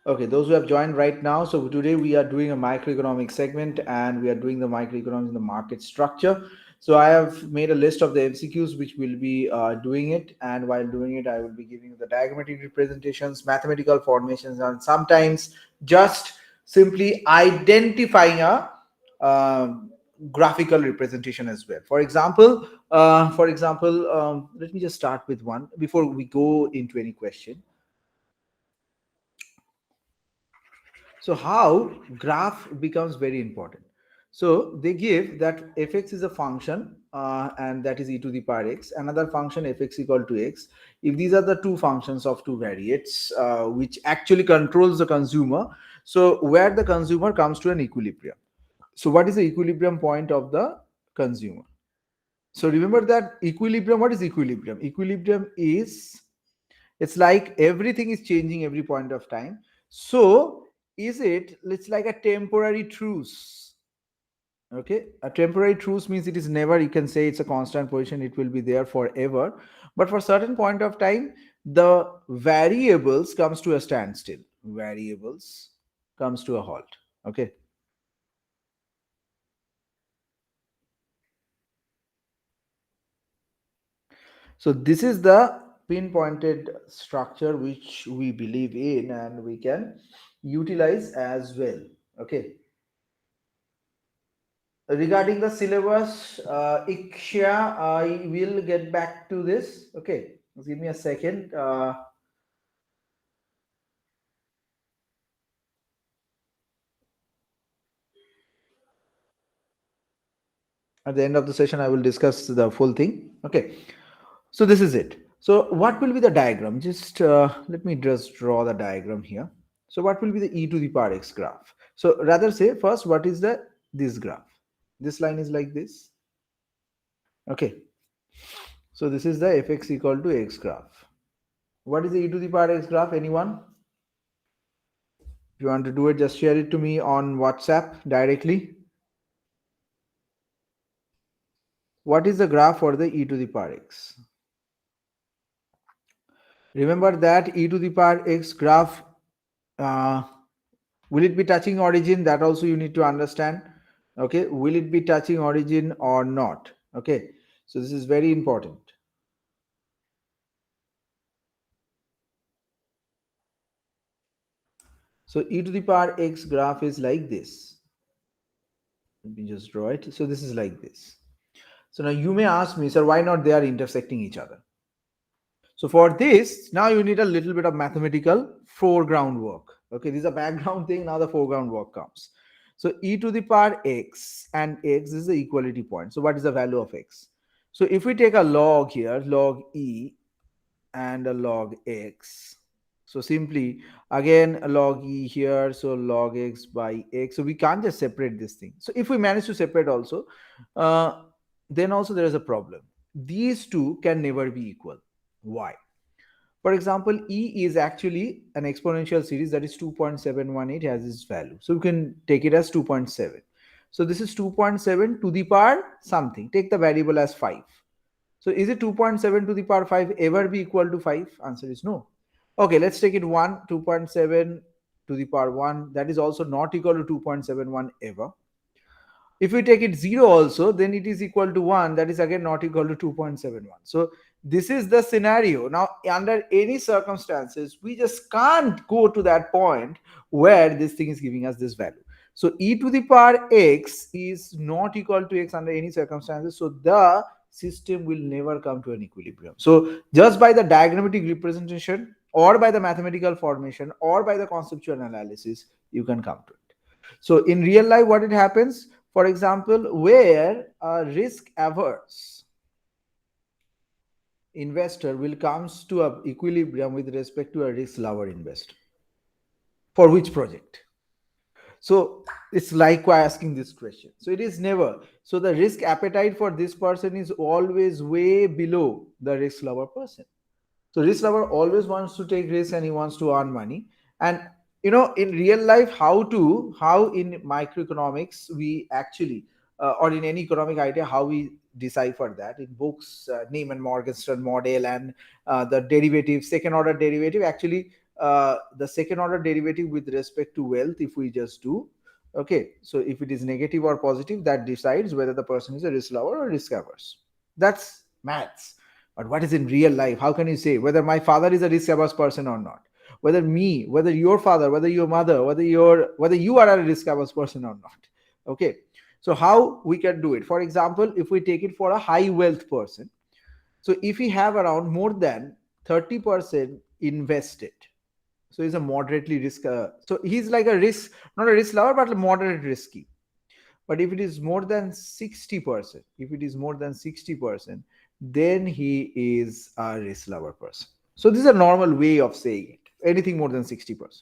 Okay, those who have joined right now. So today we are doing a microeconomic segment and we are doing the microeconomics in the market structure. So I have made a list of the MCQs which will be doing it. And while doing it, I will be giving you the diagrammatic representations, mathematical formations, and sometimes just simply identifying a graphical representation as well. For example, let me just start with one before we go into any question. So how graph becomes very important. So they give that fx is a function and that is e to the power x, another function fx equal to x. If these are the two functions of two variates which actually controls the consumer, so where the consumer comes to an equilibrium. So what is the equilibrium point of the consumer? So remember that equilibrium, what is equilibrium? Equilibrium is, it's like everything is changing every point of time. So is it, it's like a temporary truce. Okay, a temporary truce means it is never, you can say it's a constant position, it will be there forever, but for certain point of time the variables comes to a standstill, variables comes to a halt. Okay, so this is the pinpointed structure which we believe in and we can utilize as well. Okay, regarding the syllabus, Iksha, I will get back to this. Okay, just give me a second. At the end of the session, I will discuss the full thing. Okay, so this is it. So what will be the diagram? Just let me just draw the diagram here. So what will be the e to the power x graph? So rather say first, what is the this graph? This line is like this. Okay, so this is the fx equal to x graph. What is the e to the power x graph? Anyone? If you want to do it, just share it to me on WhatsApp directly. What is the graph for the e to the power x? Remember that e to the power x graph, uh, will it be touching origin? That also you need to understand. Okay, will it be touching origin or not? Okay, so this is very important. So e to the power x graph is like this. Let me just draw it. So this is like this. So now you may ask me, sir, why not they are intersecting each other? So for this, now you need a little bit of mathematical foreground work. Okay, this is a background thing. Now the foreground work comes. So e to the power x and x is the equality point. So what is the value of x? So if we take a log here, log e and a log x. So simply again a log e here, so log x by x. So we can't just separate this thing. So if we manage to separate also, uh, then also there is a problem. These two can never be equal. Why? For example, e is actually an exponential series that is 2.718 has its value. So you can take it as 2.7. So this is 2.7 to the power something. Take the variable as 5. So is it 2.7 to the power 5 ever be equal to 5? Answer is no. Okay, let's take it 1, 2.7 to the power 1. That is also not equal to 2.71 ever. If we take it 0 also, then it is equal to 1. That is again not equal to 2.71. So this is the scenario. Now, under any circumstances, we just can't go to that point where this thing is giving us this value. So e to the power x is not equal to x under any circumstances. So the system will never come to an equilibrium. So just by the diagrammatic representation or by the mathematical formation or by the conceptual analysis, you can come to it. So in real life, what it happens, for example, where a risk averse investor will comes to a equilibrium with respect to a risk lower investor. For which project? So it's like asking this question. So it is never. So the risk appetite for this person is always way below the risk lover person. So risk lover always wants to take risk and he wants to earn money. And in real life, how in microeconomics we actually, or in any economic idea, how we decipher that in books, Neiman Morgenstern model and the derivative, second order derivative. Actually, the second order derivative with respect to wealth, if we just do, okay, so if it is negative or positive, that decides whether the person is a risk lover or risk averse. That's maths. But what is in real life? How can you say whether my father is a risk averse person or not? Whether me, whether your father, whether your mother, whether you are a risk averse person or not. Okay. So how we can do it? For example, if we take it for a high wealth person, so if we have around more than 30% invested, so he's a moderately risk. So he's like a risk, not a risk lover, but moderate risky. But if it is more than 60%, if it is more than 60%, then he is a risk lover person. So this is a normal way of saying it. Anything more than 60%.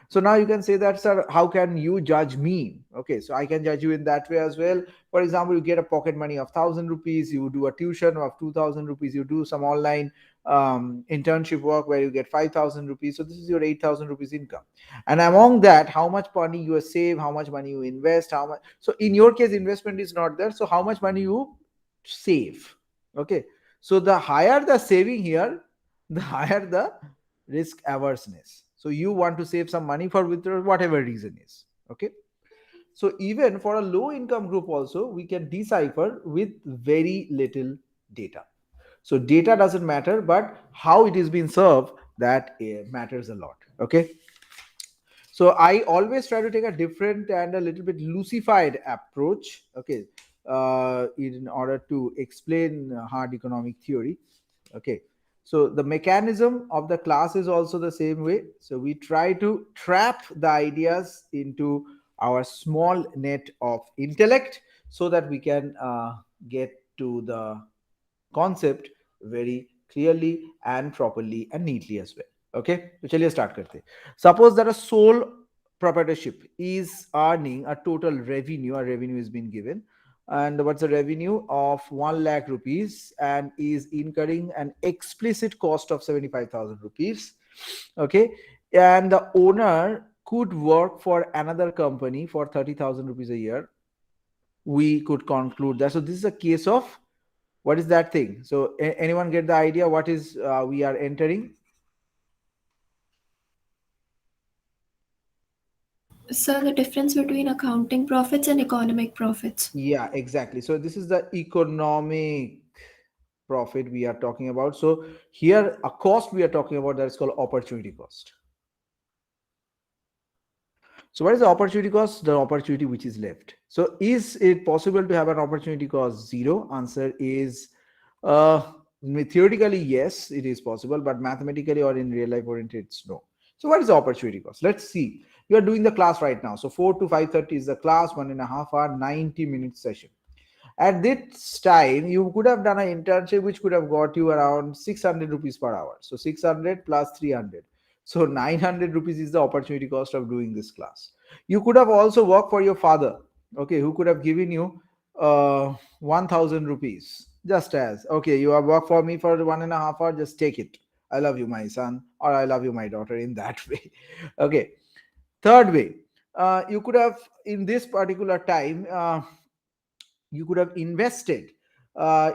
So now you can say that, sir, how can you judge me? Okay, so I can judge you in that way as well. For example, you get a pocket money of 1,000 rupees, you do a tuition of 2,000 rupees, you do some online internship work where you get 5,000 rupees. So this is your 8,000 rupees income. And among that, how much money you save, how much money you invest, how much. So in your case, investment is not there. So how much money you save? Okay. So the higher the saving here, the higher the risk averseness. So you want to save some money for withdrawal, whatever reason is. Okay. So even for a low income group also, we can decipher with very little data. So data doesn't matter, but how it is being served, that matters a lot. Okay. So I always try to take a different and a little bit lucified approach. Okay. In order to explain hard economic theory. Okay. So the mechanism of the class is also the same way. So we try to trap the ideas into our small net of intellect so that we can get to the concept very clearly and properly and neatly as well. Okay, तो चलिए start करते हैं. Suppose that a sole proprietorship is earning a total revenue, a revenue is being given, and what's the revenue of 1 lakh rupees, and is incurring an explicit cost of 75,000 rupees. Okay, and the owner could work for another company for 30,000 rupees a year. We could conclude that. So this is a case of, what is that thing? So anyone get the idea what is we are entering? So the difference between accounting profits and economic profits. Yeah, exactly. So this is the economic profit we are talking about. So here a cost we are talking about, that is called opportunity cost. So what is the opportunity cost? The opportunity which is left. So is it possible to have an opportunity cost zero? Answer is uh, theoretically yes, it is possible, but mathematically or in real life oriented, it's no. So what is the opportunity cost? Let's see. You are doing the class right now. So 4 to 5:30 is the class, 1.5 hour, 90-minute session. At this time, you could have done an internship which could have got you around 600 rupees per hour. So 600 plus 300. So 900 rupees is the opportunity cost of doing this class. You could have also worked for your father, okay, who could have given you 1000 rupees. Just as, okay, you have worked for me for 1.5 hour, just take it. I love you, my son, or I love you, my daughter, in that way. Okay. Third way, you could have, in this particular time, you could have invested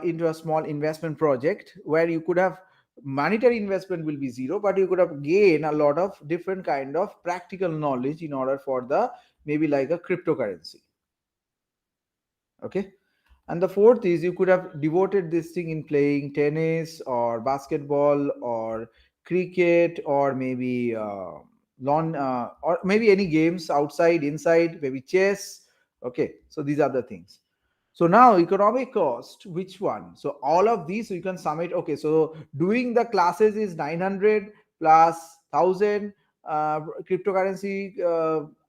into a small investment project where you could have, monetary investment will be zero, but you could have gained a lot of different kind of practical knowledge in order for the, maybe like a cryptocurrency. Okay. And the fourth is, you could have devoted this thing in playing tennis or basketball or cricket, or maybe lawn, or maybe any games outside, inside, maybe chess. Okay, so these are the things. So now economic cost, which one? So all of these you can sum it. Okay, so doing the classes is 900 plus 1,000. Cryptocurrency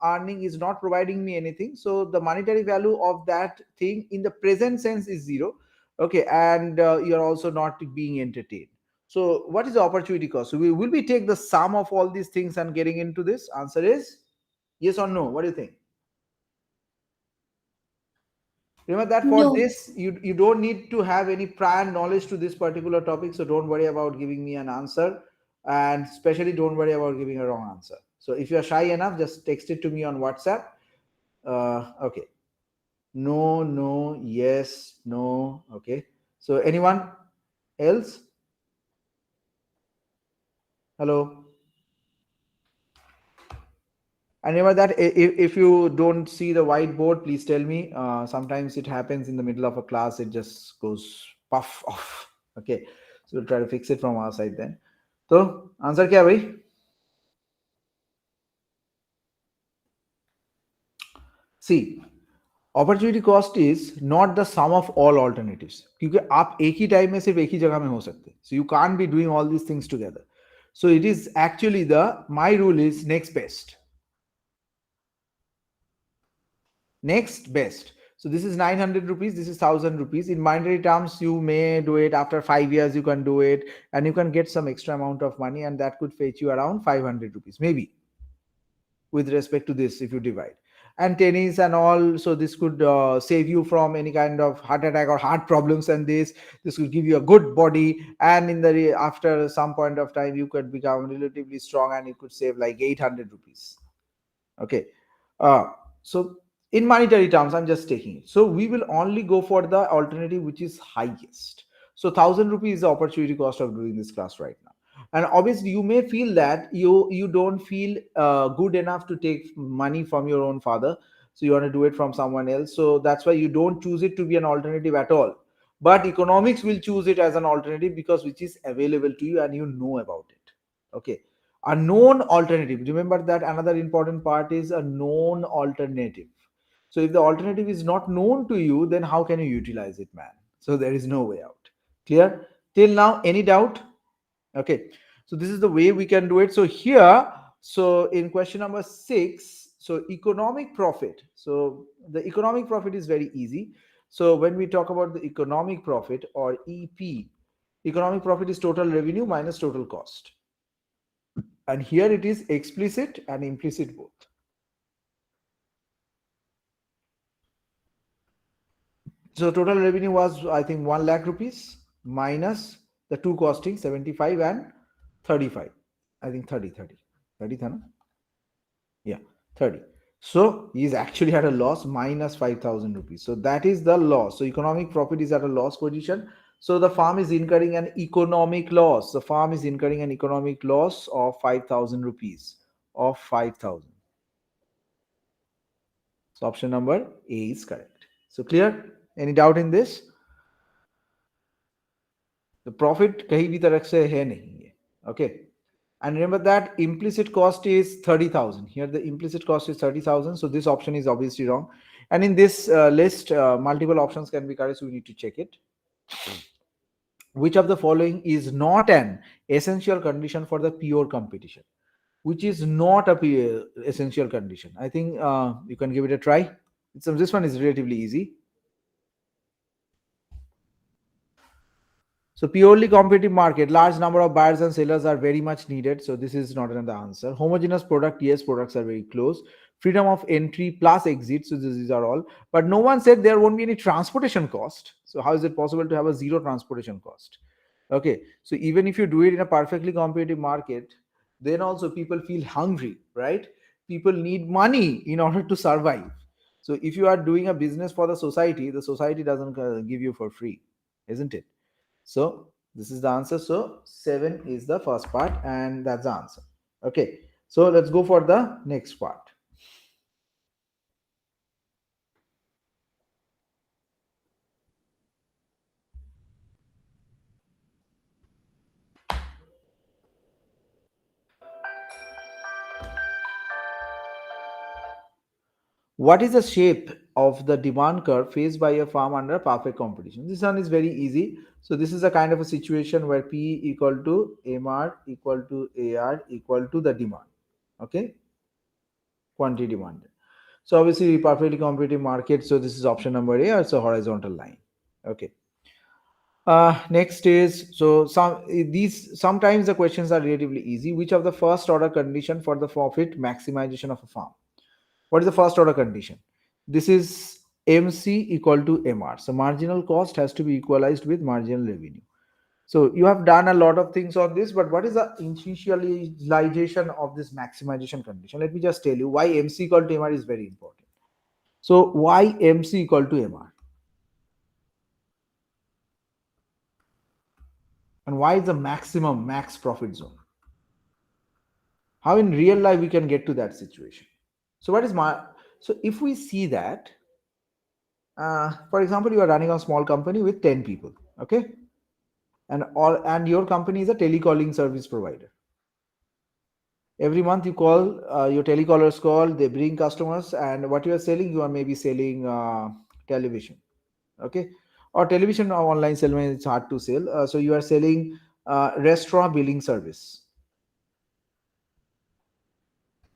earning is not providing me anything. So the monetary value of that thing in the present sense is zero. Okay, and you're also not being entertained. So what is the opportunity cost? So we will be take the sum of all these things and getting into this. Answer is yes or no. What do you think? Remember that for No. this, you don't need to have any prior knowledge to this particular topic. So don't worry about giving me an answer. And especially don't worry about giving a wrong answer. So if you're shy enough, just text it to me on WhatsApp. Okay. No, no, yes, no. Okay. So anyone else? Hello. And remember that if you don't see the whiteboard, please tell me. Sometimes it happens in the middle of a class, it just goes puff off. Okay, so we'll try to fix it from our side then. So, answer क्या है भाई? See, opportunity cost is not the sum of all alternatives. क्योंकि आप एक ही time में सिर्फ एक ही जगह में हो सकते हैं. So you can't be doing all these things together. So it is actually my rule is next best. Next best. So this is 900 rupees, this is 1000 rupees. In monetary terms, you may do it after 5 years, you can do it, and you can get some extra amount of money, and that could fetch you around 500 rupees, maybe, with respect to this, if you divide. And tennis and all, so this could save you from any kind of heart attack or heart problems, and this will give you a good body, and after some point of time you could become relatively strong, and it could save like 800 rupees. Okay, so in monetary terms, I'm just taking it. So we will only go for the alternative which is highest. So 1000 rupees is the opportunity cost of doing this class right now. And obviously, you may feel that you don't feel good enough to take money from your own father, so you want to do it from someone else. So that's why you don't choose it to be an alternative at all. But economics will choose it as an alternative because which is available to you and you know about it. Okay, a known alternative. Remember that another important part is a known alternative. So if the alternative is not known to you, then how can you utilize it, man? So there is no way out. Clear till now? Any doubt? Okay, so this is the way we can do it. So here, so in question number 6, so economic profit. So the economic profit is very easy. So when we talk about the economic profit or EP, economic profit is total revenue minus total cost. And here it is explicit and implicit both. So total revenue was, I think, 1 lakh rupees minus the two costing 75 and 35. I think 30. Yeah, 30. So he's actually had a loss minus 5,000 rupees. So that is the loss. So economic profit is at a loss position. So the farm is incurring an economic loss. The farm is incurring an economic loss of 5,000 rupees. Of 5,000. So option number A is correct. So clear? Any doubt in this? The profit कहीं भी तरह से है नहीं है. Okay. And remember that implicit cost is 30,000. Here the implicit cost is 30,000. So this option is obviously wrong. And in this list, multiple options can be correct. So we need to check it. Which of the following is not an essential condition for the pure competition? Which is not a essential condition? I think you can give it a try. This one is relatively easy. So purely competitive market, large number of buyers and sellers are very much needed. So this is not another answer. Homogeneous product, yes, products are very close. Freedom of entry plus exit. So these are all. But no one said there won't be any transportation cost. So how is it possible to have a zero transportation cost? Okay. So even if you do it in a perfectly competitive market, then also people feel hungry, right? People need money in order to survive. So if you are doing a business for the society doesn't give you for free, isn't it? So this is the answer. So 7 is the first part, and that's the answer. Okay, so let's go for the next part. What is the shape of the demand curve faced by a farm under perfect competition? This one is very easy. So this is a kind of a situation where P equal to MR equal to AR equal to the demand. Okay, quantity demanded. So obviously perfectly competitive market. So this is option number A. It's a horizontal line. Okay. Next is, so sometimes the questions are relatively easy. Which of the first order condition for the profit maximization of a farm? What is the first order condition? This is MC equal to MR. So marginal cost has to be equalized with marginal revenue. So you have done a lot of things on this, but what is the initialization of this maximization condition? Let me just tell you why MC equal to MR is very important. So why MC equal to MR? And why is the max profit zone? How in real life we can get to that situation? So what is so if we see that, for example, you are running a small company with 10 people, okay, and your company is a telecalling service provider. Every month you call, your telecallers call, they bring customers, and what you are selling, you are maybe selling television, okay, or television or online sell, it's hard to sell. So you are selling restaurant billing service.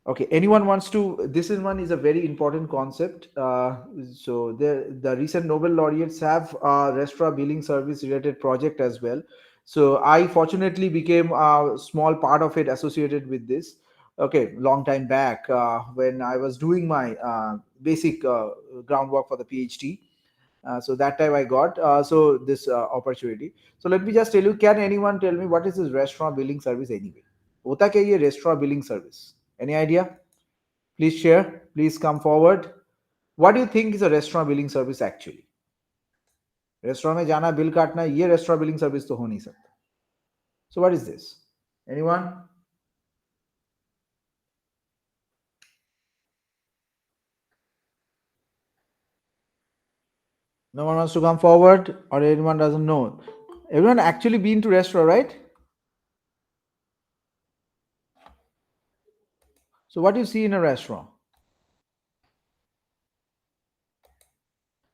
Okay, anyone wants to? This is one is a very important concept. So the recent Nobel laureates have a restaurant billing service related project as well. So I fortunately became a small part of it associated with this. Okay, long time back when I was doing my basic groundwork for the PhD. So that time I got this opportunity. So let me just tell you. Can anyone tell me what is this restaurant billing service anyway? होता क्या ये restaurant billing service? Any idea? Please share. Please come forward. What do you think is a restaurant billing service actually? Restaurant में जाना bill काटना ये restaurant billing service तो हो नहीं सकता. So what is this? Anyone? No one wants to come forward, or anyone doesn't know? Everyone actually been to restaurant, right? So what do you see in a restaurant?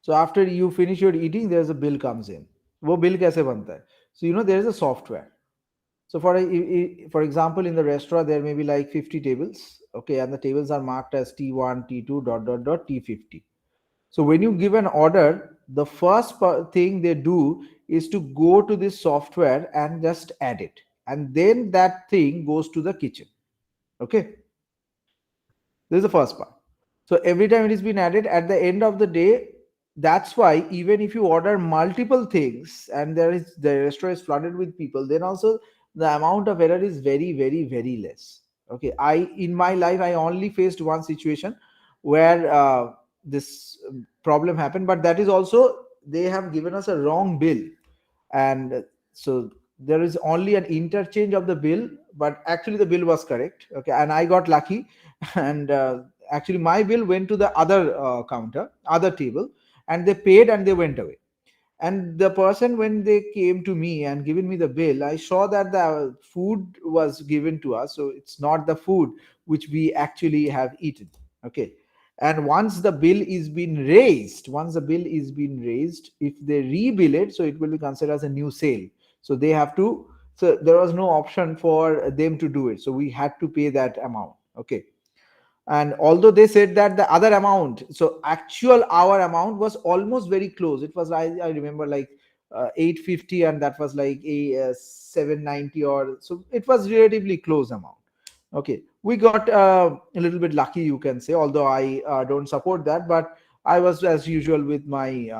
So after you finish your eating, there's a bill comes in. वो bill कैसे बनता है? So you know there is a software. So for example, in the restaurant there may be like 50 tables, okay, and the tables are marked as T1, T2, dot dot dot T50. So when you give an order, the first thing they do is to go to this software and just add it, and then that thing goes to the kitchen. Okay, this is the first part. So every time it is been added at the end of the day, that's why even if you order multiple things and the restaurant is flooded with people, then also the amount of error is very, very, very less. Okay, I in my life I only faced one situation where this problem happened, but that is also they have given us a wrong bill, and so there is only an interchange of the bill, but actually the bill was correct. Okay, and I got lucky, and actually my bill went to the other counter, other table, and they paid and they went away. And the person, when they came to me and given me the bill, I saw that the food was given to us, so it's not the food which we actually have eaten. Okay, and once the bill is been raised, if they rebill it, so it will be considered as a new sale. So they have to, so there was no option for them to do it, so we had to pay that amount. Okay, and although they said that the other amount, so actual our amount was almost very close. It was, I remember, like 850, and that was like a 790, or so it was relatively close amount. Okay, we got a little bit lucky, you can say, although I don't support that, but I was as usual with my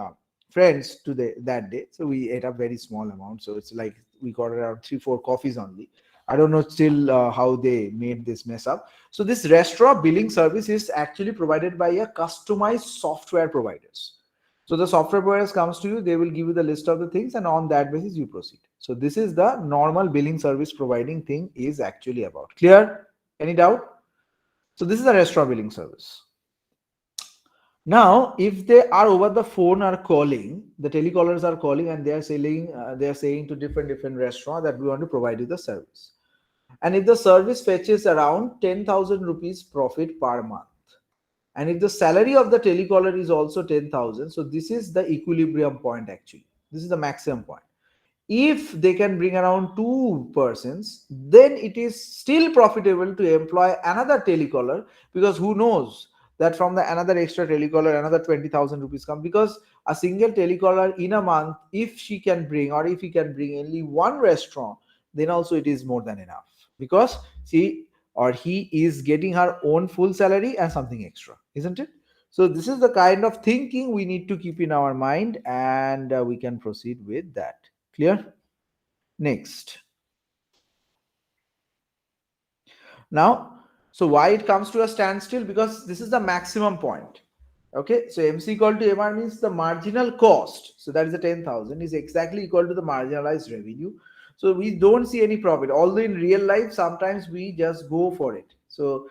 friends today that day, so we ate a very small amount, so it's like we got around 3 4 coffees only. I don't know still how they made this mess up. So this restaurant billing service is actually provided by a customized software providers. So the software providers comes to you, they will give you the list of the things, and on that basis you proceed. So this is the normal billing service providing thing is actually about. Clear? Any doubt? So this is a restaurant billing service. Now, if they are over the phone or calling, the telecallers are calling and they are saying to different restaurant that we want to provide you the service. And if the service fetches around 10,000 rupees profit per month, and if the salary of the telecaller is also 10,000, so this is the equilibrium point actually. This is the maximum point. If they can bring around 2 persons, then it is still profitable to employ another telecaller, because who knows that from the another extra telecaller another 20,000 rupees come, because a single telecaller in a month, if she can bring or if he can bring only one restaurant, then also it is more than enough, because she or he is getting her own full salary and something extra, isn't it? So this is the kind of thinking we need to keep in our mind, and we can proceed with that. Clear? Next. Now, so why it comes to a standstill? Because this is the maximum point. Okay, so MC equal to MR means the marginal cost. So that is the 10,000 is exactly equal to the marginalized revenue. So we don't see any profit. Although in real life, sometimes we just go for it. So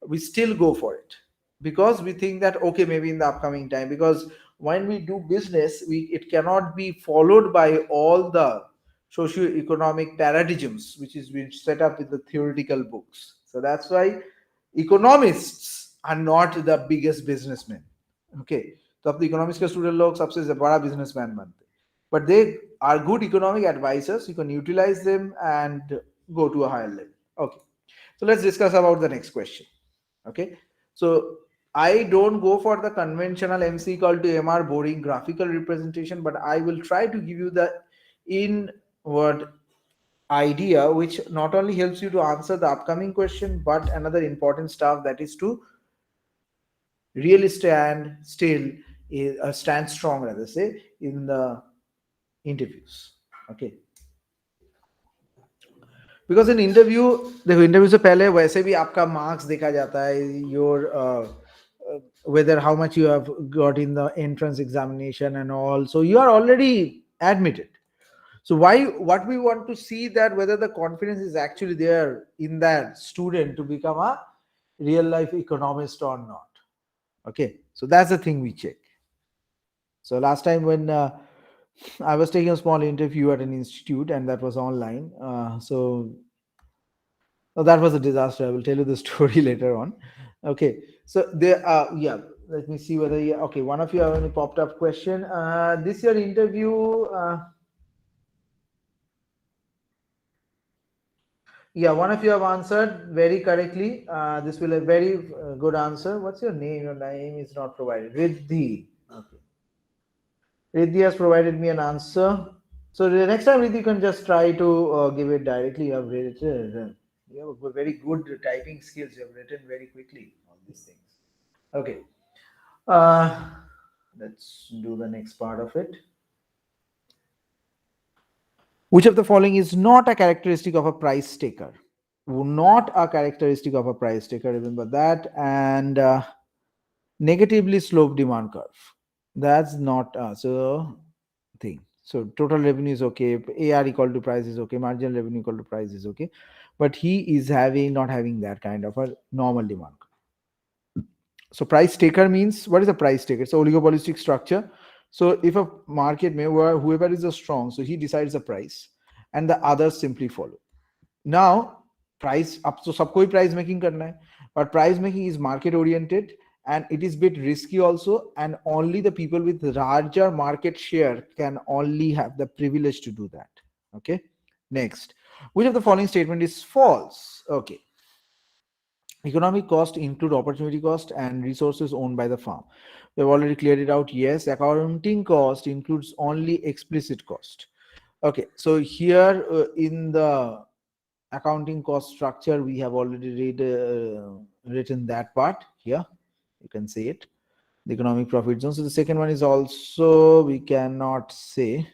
we still go for it. because we think that okay, maybe in the upcoming time, because when we do business, it cannot be followed by all the socio-economic paradigms which is been set up in the theoretical books. So that's why economists are not the biggest businessmen. Okay, तो अपने economics के student लोग सबसे बड़ा businessman बनते, but they are good economic advisors. You can utilize them and go to a higher level. Okay, so let's discuss about the next question. Okay, so I don't go for the conventional MC equal to MR boring graphical representation, but I will try to give you the inward idea which not only helps you to answer the upcoming question, but another important stuff, that is to really stand strong, rather say, in the interviews. Okay, because in interview, देखो interview से पहले वैसे भी आपका marks देखा जाता है, your whether how much you have got in the entrance examination and all, so you are already admitted. So why, what we want to see that whether the confidence is actually there in that student to become a real life economist or not. Okay, so that's the thing we check. So last time when I was taking a small interview at an institute and that was online, oh, that was a disaster. I will tell you the story later on. Okay, so there yeah, let me see whether okay, one of you have any popped up question. This year interview, yeah, one of you have answered very correctly. This will a very good answer. What's your name? Your name is not provided. Riddhi. Okay, Riddhi has provided me an answer. So the next time, Riddhi, you can just try to give it directly. You have written. You have very good typing skills. You have written very quickly all these things. Okay. Uh, let's do the next part of it. Which of the following is not a characteristic of a price taker? Not a characteristic of a price taker, remember that. And negatively sloped demand curve. That's not so thing. So total revenue is okay, AR equal to price is okay, marginal revenue equal to price is okay, but he is not having that kind of a normal demand curve. So price taker means, what is a price taker? It's a oligopolistic structure. So if a market may, whoever is a strong, so he decides the price and the others simply follow. Now price up, so सबको ही price making करना है, but price making is market oriented and it is bit risky also, and only the people with larger market share can only have the privilege to do that. Okay, next, which of the following statement is false? Okay, economic cost include opportunity cost and resources owned by the farm. We have already cleared it out. Yes, accounting cost includes only explicit cost. Okay, so here in the accounting cost structure, we have already written that part here. You can see it, the economic profit zone. So the second one is also, we cannot say.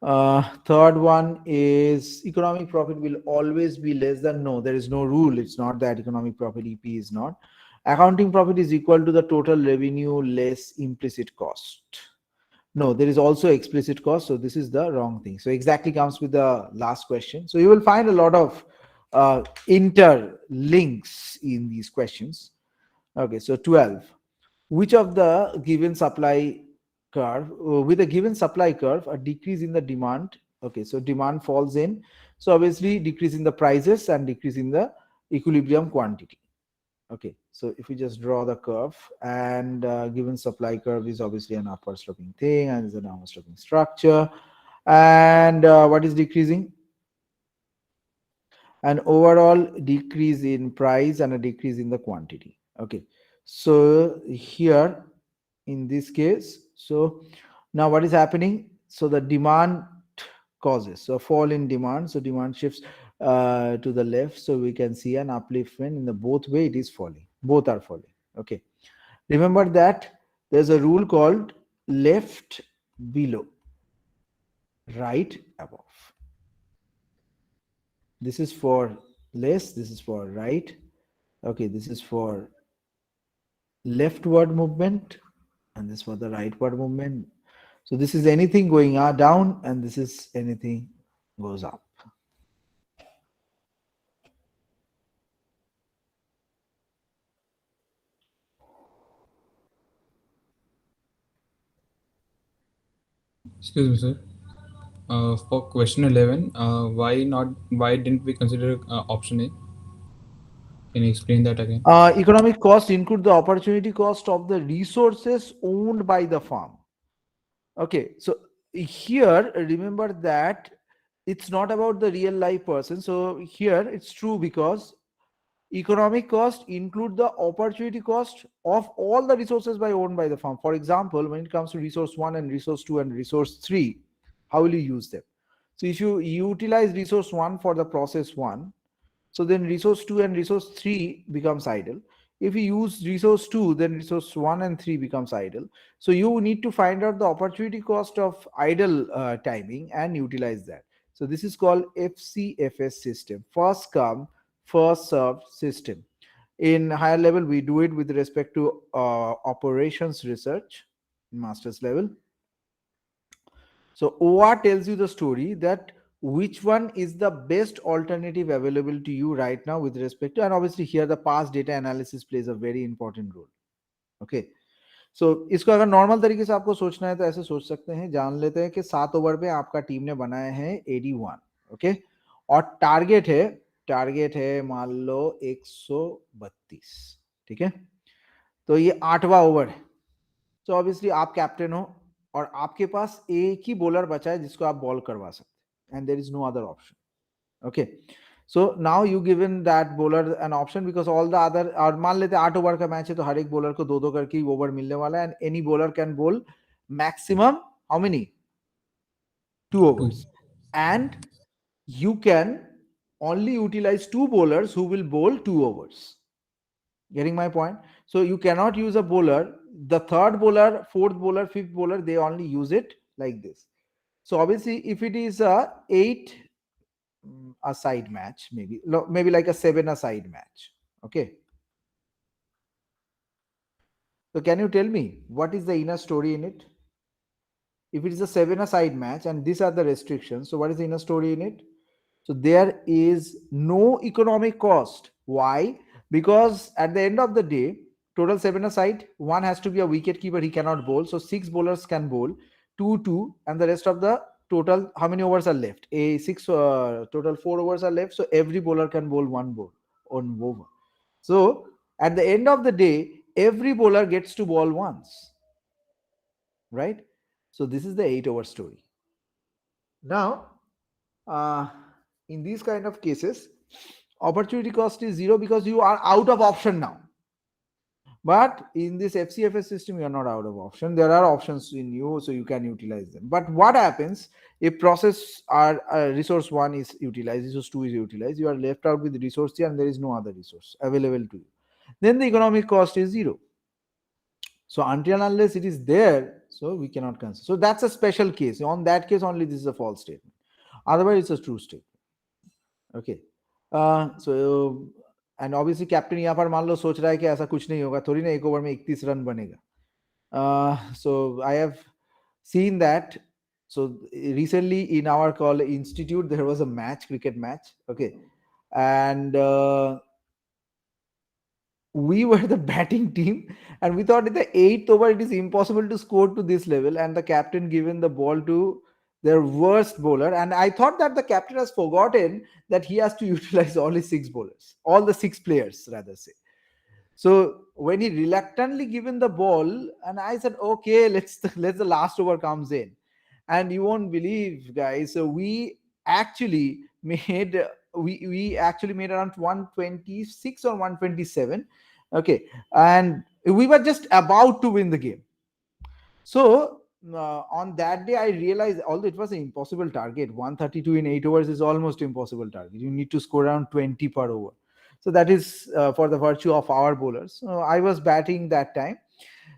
Third one is economic profit will always be less than, no, there is no rule. It's not that economic profit, EP is not. Accounting profit is equal to the total revenue less implicit cost. No, there is also explicit cost. So this is the wrong thing. So exactly comes with the last question. So you will find a lot of interlinks in these questions. Okay, so 12. Which of the given supply curve, with a given supply curve, a decrease in the demand, okay, so demand falls in, so obviously decrease in the prices and decrease in the equilibrium quantity. Okay, so if we just draw the curve, and given supply curve is obviously an upward sloping thing and is a downward sloping structure, and what is decreasing? An overall decrease in price and a decrease in the quantity. Okay, so here in this case, so now what is happening? So the demand causes, so fall in demand, so demand shifts to the left, so we can see an upliftment in the both way, it is falling, both are falling. Okay, remember that there's a rule called left below, right above. This is for less, this is for right. Okay, this is for leftward movement and this for the rightward movement. So this is anything going down and this is anything goes up. Excuse me, sir. For question 11, why didn't we consider option A? Can you explain that again? Economic cost include the opportunity cost of the resources owned by the farm. Okay, so here remember that it's not about the real life person. So here it's true because economic cost include the opportunity cost of all the resources by owned by the farm. For example, when it comes to resource 1 and resource 2 and resource 3, how will you use them? So if you utilize resource 1 for the process 1, so then resource 2 and resource 3 becomes idle. If you use resource 2, then resource 1 and 3 becomes idle. So you need to find out the opportunity cost of idle timing and utilize that. So this is called FCFS system, first come, first served system. In higher level, we do it with respect to operations research, master's level. So OR tells you the story that which one is the best alternative available to you right now with respect to, and obviously here the past data analysis plays a very important role. Okay. सो इसको अगर normal तरीके से आपको सोचना है तो ऐसे सोच सकते हैं, जान लेते हैं कि 7 ओवर पे आपका टीम ने बनाए हैं 81, ओके, और टारगेट है मान लो 132, ठीक है, तो ये 8वां ओवर है। तो ऑब्वियसली आप कैप्टन हो और आपके पास एक ही बॉलर बचा है जिसको आप बॉल करवा सकते हैं, and there is no other option. Okay, so now you given that bowler an option because all the other, और मान लेते हैं 8 ओवर का मैच है तो हर एक बॉलर को 2-2 करके ओवर मिलने वाला है, एंड एनी बॉलर कैन बोल maximum how many 2 Two. overs, and you can only utilize 2 bowlers who will bowl 2 overs. Getting my point? So you cannot use a bowler, the third bowler, fourth bowler, fifth bowler, they only use it like this. So obviously, if it is a 8 a side match, maybe like a 7 a side match. Okay. So can you tell me what is the inner story in it? If it is a 7 a side match and these are the restrictions, so what is the inner story in it? So there is no economic cost. Why? Because at the end of the day, total 7 aside, one has to be a wicket keeper, he cannot bowl. So 6 bowlers can bowl, 2, and the rest of the total, how many overs are left? Total 4 overs are left. So every bowler can bowl one ball on over. So at the end of the day, every bowler gets to bowl once, right? So this is the 8 over story. Now, in these kind of cases, opportunity cost is 0 because you are out of option now. But in this FCFS system, you are not out of option. There are options in you, so you can utilize them. But what happens if process or resource 1 is utilized, resource 2 is utilized, you are left out with resource 3 and there is no other resource available to you. Then the economic cost is 0. So until unless it is there, so we cannot consider. So that's a special case. On that case only, this is a false statement. Otherwise, it's a true statement. Okay. So and obviously captain यहाँ पर मान लो सोच रहा है कि ऐसा कुछ नहीं होगा, थोड़ी ना 1 ओवर में 31 रन बनेगा. So I have seen that. So recently in our call institute there was a match, cricket match, okay, and we were the batting team and we thought in the 8th over it is impossible to score to this level, and the captain given the ball to their worst bowler, and I thought that the captain has forgotten that he has to utilize all his 6 bowlers, all the 6 players rather say. So when he reluctantly given the ball, and I said, okay, let's the last over comes in, and you won't believe, guys. So we actually made we actually made around 126 or 127, okay, and we were just about to win the game. So on that day, I realized, although it was an impossible target, 132 in 8 overs is almost impossible target. You need to score around 20 per over. So that is for the virtue of our bowlers. So I was batting that time.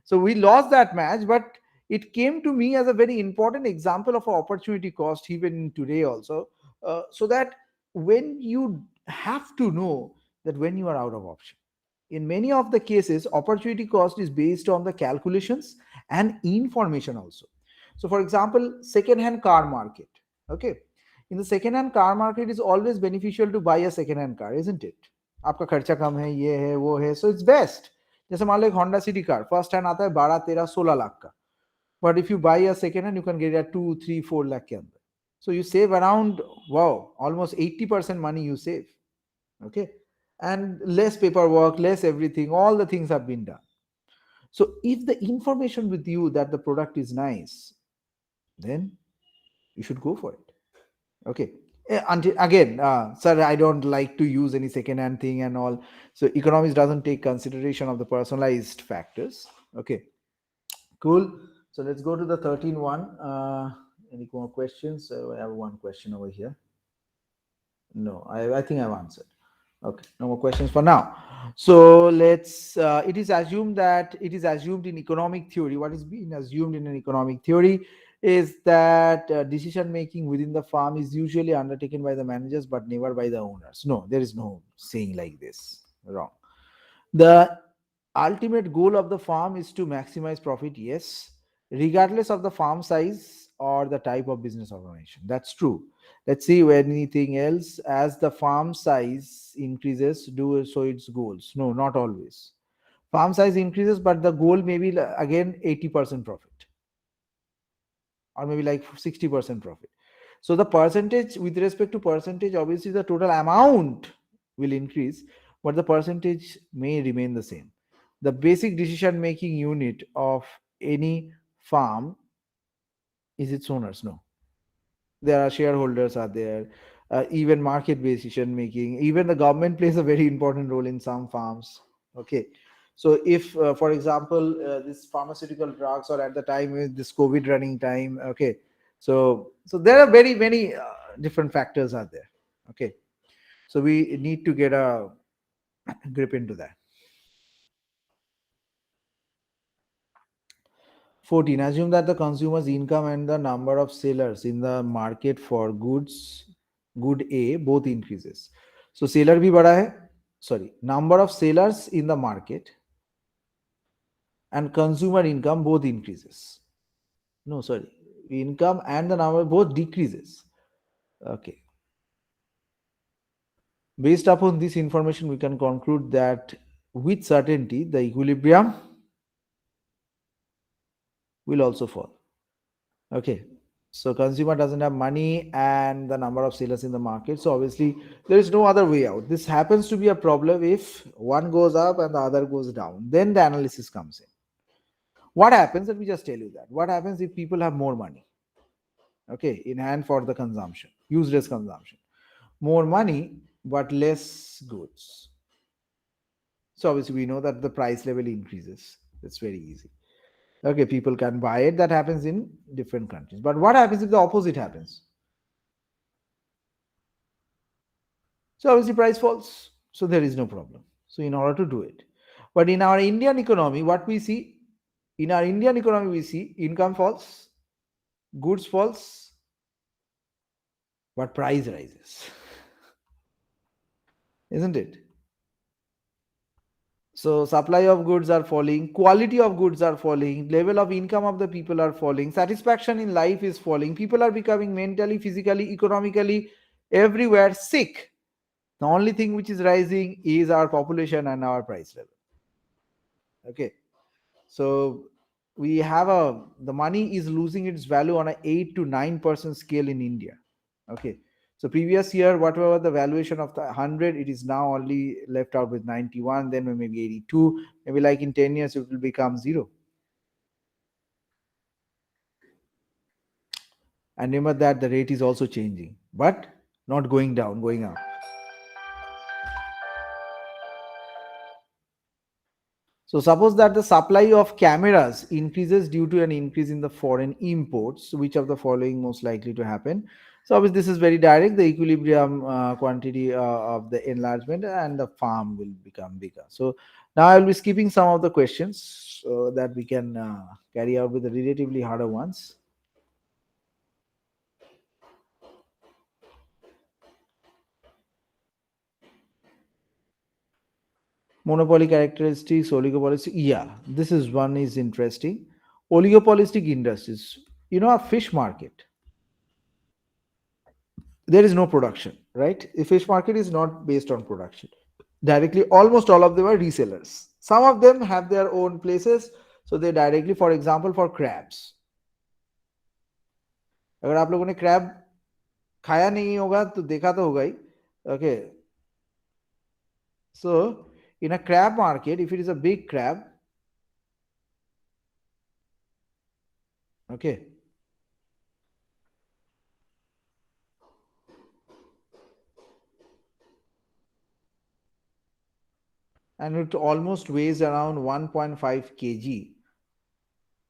So we lost that match, but it came to me as a very important example of opportunity cost even today also. So that when you have to know that when you are out of option, in many of the cases, opportunity cost is based on the calculations and information also. So for example, second-hand car market. Okay. In the second-hand car market, it's always beneficial to buy a second-hand car, isn't it? आपका खर्चा कम है, ये है, वो है, so it's best. जैसे मान लो एक Honda city car first hand आता है 12, 13, 16 लाख का, But if you buy a second hand, you can get it at 2, 3, 4 lakh ke andar. So you save around, wow, almost 80% money you save. Okay. And less paperwork, less everything, all the things have been done. So if the information with you that the product is nice, then you should go for it. Okay. Until again, sir, I don't like to use any second-hand thing and all. So economics doesn't take consideration of the personalized factors. Okay, cool. So let's go to the 13 one. Any more questions? I have one question over here. No, I think I've answered. Okay, no more questions for now. So let's, it is assumed in economic theory, what is being assumed in an economic theory is that decision making within the firm is usually undertaken by the managers but never by the owners. No, there is no saying like this. Wrong. The ultimate goal of the firm is to maximize profit, yes, regardless of the firm size or the type of business organization. That's true. Let's see anything else. As the farm size increases, do so its goals. No, not always. Farm size increases, but the goal may be again 80% profit, or maybe like 60% profit. So the percentage, with respect to percentage, obviously the total amount will increase, but the percentage may remain the same. The basic decision making unit of any farm is its owners. No, there are shareholders are there, even market based decision making, even the government plays a very important role in some farms. Okay, so if for example this pharmaceutical drugs, or at the time with this COVID running time, okay, so there are very many different factors are there. Okay, so we need to get a grip into that. 14, assume that the consumer's income and the number of sellers in the market for good A both increases. So seller bhi bada hai, sorry, number of sellers in the market and consumer income both increases. No, sorry, income and the number both decreases. Okay. Based upon this information, we can conclude that with certainty the equilibrium will also fall. Okay, so consumer doesn't have money and the number of sellers in the market, so obviously there is no other way out. This happens to be a problem if one goes up and the other goes down, then the analysis comes in. What happens, let me just tell you that what happens if people have more money, okay, in hand for the consumption, useless consumption, more money but less goods. So obviously we know that the price level increases. It's very easy. Okay, people can buy it. That happens in different countries. But what happens if the opposite happens? So obviously price falls. So there is no problem. So in order to do it. But in our Indian economy, what we see, we see income falls, goods falls, but price rises. Isn't it? So supply of goods are falling, quality of goods are falling, level of income of the people are falling, satisfaction in life is falling, people are becoming mentally, physically, economically, everywhere sick. The only thing which is rising is our population and our price level. Okay, so we have the money is losing its value on a 8 to 9% scale in India. Okay, so previous year, whatever the valuation of the 100, it is now only left out with 91, then maybe 82, maybe like in 10 years, it will become 0. And remember that the rate is also changing, but not going down, going up. So suppose that the supply of cameras increases due to an increase in the foreign imports. Which of the following most likely to happen? So obviously this is very direct. The equilibrium quantity of the enlargement and the farm will become bigger. So now I will be skipping some of the questions so that we can carry out with the relatively harder ones. Monopoly characteristics, oligopolistic. Yeah, this is one is interesting. Oligopolistic industries. You know, a fish market, there is no production, right? A fish market is not based on production directly. Almost all of them are resellers. Some of them have their own places, so they directly, for example, for crabs, अगर आप लोगों ने crab खाया नहीं होगा तो देखा तो होगा ही. Okay, so in a crab market, if it is a big crab, okay, and it almost weighs around 1.5 kg.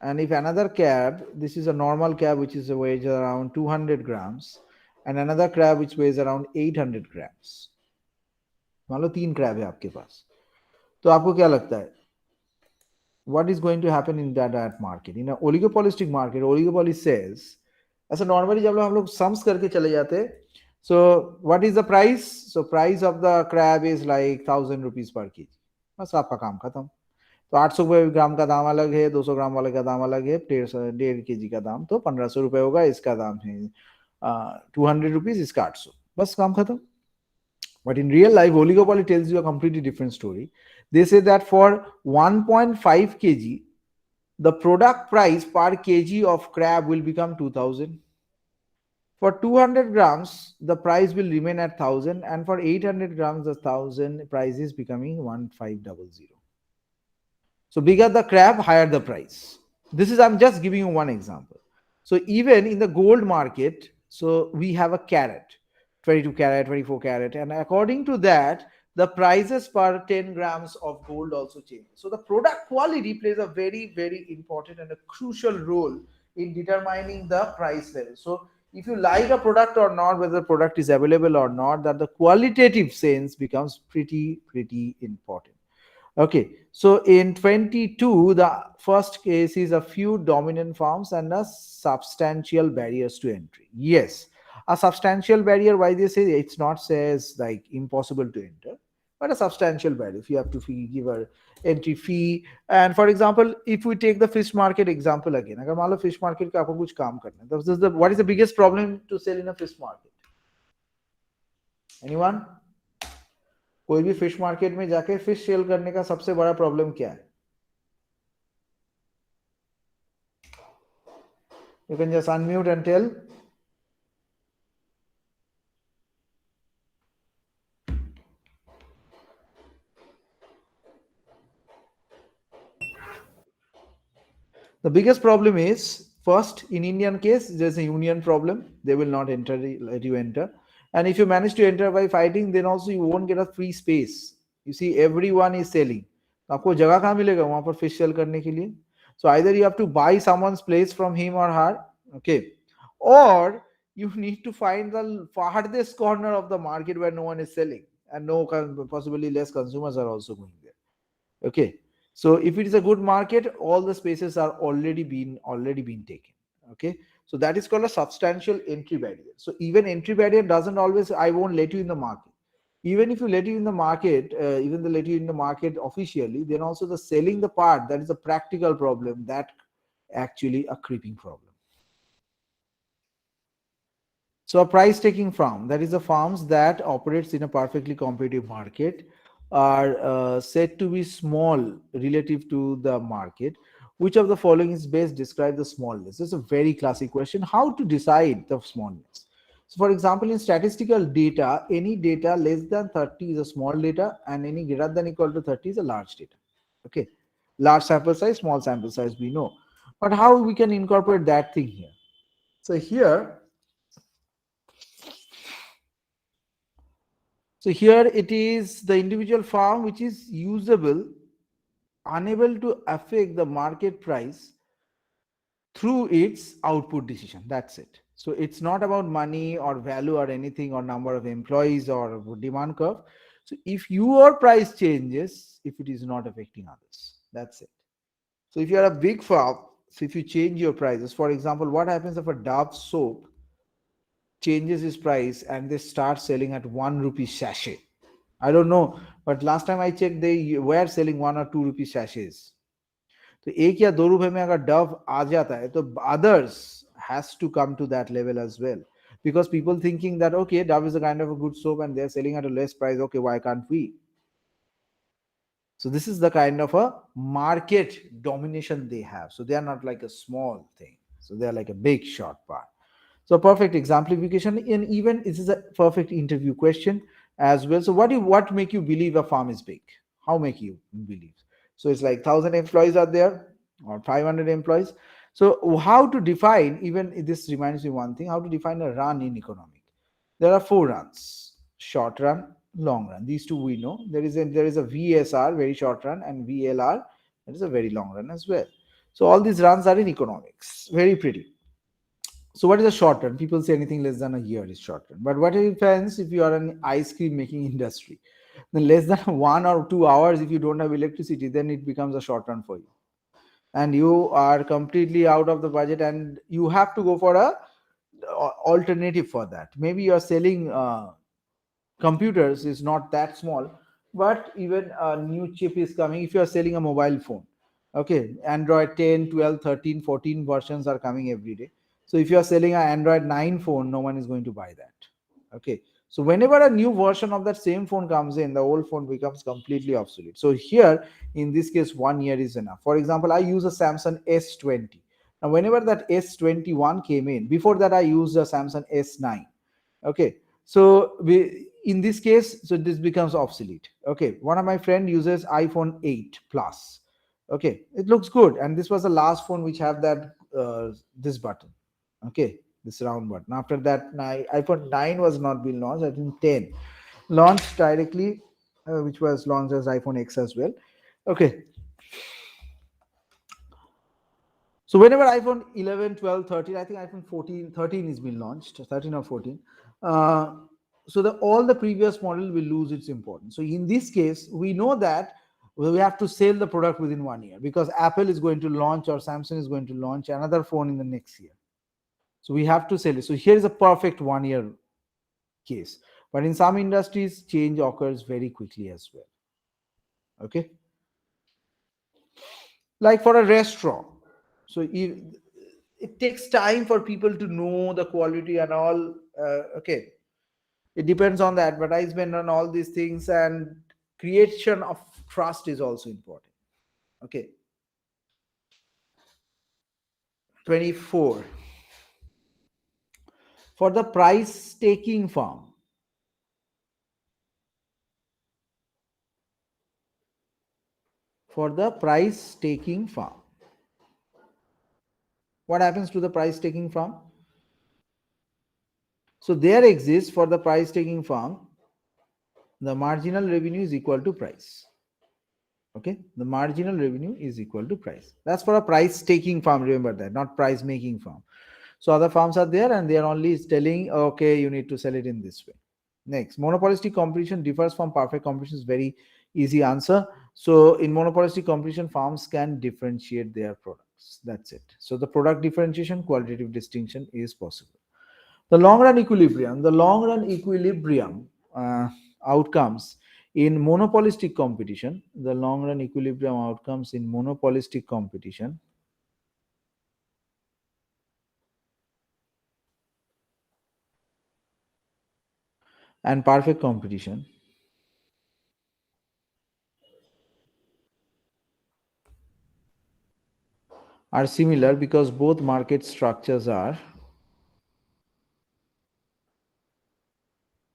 And if another crab, this is a normal crab which is weighs around 200 grams, and another crab which weighs around 800 grams. मान लो 3 crab है आपके पास, तो आपको क्या लगता है what is going to happen in that market? In a oligopolistic market, oligopoly says, ऐसा normally जब हम लोग सम्स करके चले जाते हैं, so what is the price? So price of the crab is like 1000 rupees per kg. बस आपका काम खत्म. तो 800 रुपये ग्राम का दाम अलग है, 200 ग्राम वाले का दाम अलग है, 1.5 kg का दाम तो 1500 रुपये होगा, इसका दाम है 200 रुपीज, इसका 800, बस काम खत्म. But in real life, oligopoly tells you a completely different story. They say that for 1.5 kg, the product price per kg of crab will become 2000. For 200 grams, the price will remain at 1000, and for 800 grams, the 1000 price is becoming 1500. So bigger the crab, higher the price. This is, I'm just giving you one example. So even in the gold market, so we have a carat, 22 carat, 24 carat, and according to that, the prices per 10 grams of gold also change. So the product quality plays a very, very important and a crucial role in determining the price level. So if you like a product or not, whether the product is available or not, that the qualitative sense becomes pretty important. Okay, so in 22, the first case is a few dominant firms and a substantial barriers to entry. Yes, a substantial barrier, why they say it's not says like impossible to enter, but a substantial barrier. If you have to give a entry fee, and for example, if we take the fish market example again, अगर मान लो fish market का आपको कुछ काम करना है, what is the biggest problem to sell in a fish market? Anyone? कोई भी फिश मार्केट में जाके फिश सेल करने का सबसे बड़ा प्रॉब्लम क्या है? You can just unmute and tell. The biggest problem is, first, in Indian case, there's a union problem. They will not let you enter. And if you manage to enter by fighting, then also you won't get a free space. You see, everyone is selling. आपको जगह कहाँ मिलेगा वहां पर fish sell करने के लिए? So either you have to buy someone's place from him or her, okay, or you need to find the farthest corner of the market where no one is selling, and possibly less consumers are also going there. Okay, so if it is a good market, all the spaces are already been taken. Okay, so that is called a substantial entry barrier. So even entry barrier doesn't always, I won't let you in the market. Even if you let you in the market, even they let you in the market officially, then also the selling the part, that is a practical problem, that actually a creeping problem. So a price taking firm, that is the firms that operates in a perfectly competitive market, are said to be small relative to the market. Which of the following is best describe the smallness? This is a very classic question. How to decide the smallness? So for example, in statistical data, any data less than 30 is a small data, and any greater than equal to 30 is a large data. Okay, large sample size, small sample size, we know. But how we can incorporate that thing here? So here it is the individual firm which is usable, unable to affect the market price through its output decision. That's it. So it's not about money or value or anything or number of employees or demand curve. So if your price changes, if it is not affecting others, that's it. So if you are a big firm, so if you change your prices, for example, what happens if a Dove soap changes its price and they start selling at 1 rupee sachet? I don't know, but last time I checked, they were selling 1 or 2 rupee sachets. तो 1 या 2 रुपए में अगर Dove आ जाता है तो others has to come to that level as well, because people thinking that okay, Dove is a kind of a good soap and they're selling at a less price, okay, why can't we? So this is the kind of a market domination they have. So they are not like a small thing, so they are like a big shot part. So perfect exemplification, and even this is a perfect interview question as well. So what make you believe a farm is big? How make you believe? So it's like 1,000 employees are there or 500 employees. So how to define, even this reminds me one thing, how to define a run in economic? There are four runs: short run, long run. These two we know. There is a VSR, very short run, and VLR, that is a very long run as well. So all these runs are in economics. Very pretty. So what is a short run? People say anything less than a year is short run. But what happens if you are an ice cream making industry? Then less than 1 or 2 hours, if you don't have electricity, then it becomes a short run for you. And you are completely out of the budget, and you have to go for a alternative for that. Maybe you are selling computers is not that small, but even a new chip is coming. If you are selling a mobile phone, okay, Android 10, 12, 13, 14 versions are coming every day. So if you are selling an Android 9 phone, no one is going to buy that. Okay, so whenever a new version of that same phone comes in, the old phone becomes completely obsolete. So here, in this case, 1 year is enough. For example, I use a Samsung S20. Now whenever that S21 came in, before that I used a Samsung S9. Okay, so in this case, so this becomes obsolete. Okay, one of my friend uses iPhone 8 plus. Okay, it looks good, and this was the last phone which have that this button. Okay, this round button. After that, iPhone 9 was not being launched. I think 10 launched directly, which was launched as iPhone X as well. Okay, so whenever iPhone 11, 12, 13, I think iPhone 14, 13 is being launched, 13 or 14. Uh, so all the previous model will lose its importance. So in this case, we know that we have to sell the product within 1 year, because Apple is going to launch or Samsung is going to launch another phone in the next year. So we have to sell it. So here is a perfect 1 year case. But in some industries, change occurs very quickly as well. Okay. Like for a restaurant. So it takes time for people to know the quality and all. Okay, it depends on the advertisement and all these things, and creation of trust is also important. Okay, 24. For the price taking firm, what happens to the price taking firm? So there exists, for the price taking firm, the marginal revenue is equal to price. Okay, the marginal revenue is equal to price. That's for a price taking firm, remember that, not price making firm. So other firms are there, and they are only telling, okay, you need to sell it in this way. Next, monopolistic competition differs from perfect competition is very easy answer. So in monopolistic competition, firms can differentiate their products. That's it. So the product differentiation, qualitative distinction is possible. The long run equilibrium outcomes in monopolistic competition, the long run equilibrium outcomes in monopolistic competition and perfect competition are similar, because both market structures are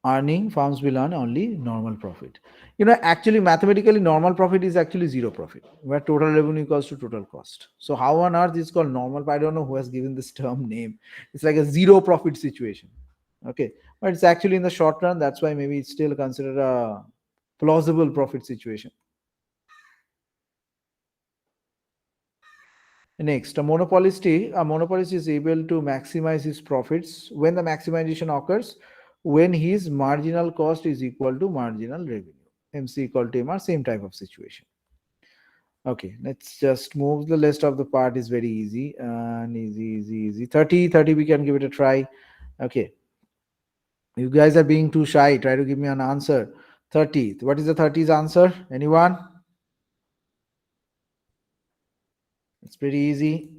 earning, firms will earn only normal profit. Actually, mathematically, normal profit is actually zero profit, where total revenue equals to total cost. So how on earth is called normal? I don't know who has given this term name. It's like a zero profit situation. Okay, but it's actually in the short run. That's why maybe it's still considered a plausible profit situation. Next, a monopolist is able to maximize his profits when the maximization occurs when his marginal cost is equal to marginal revenue. MC equal to MR, same type of situation. Okay, let's just move. The list of the part is very easy and easy. 30, we can give it a try. Okay, you guys are being too shy. Try to give me an answer. 30. What is the 30's answer? Anyone? It's pretty easy.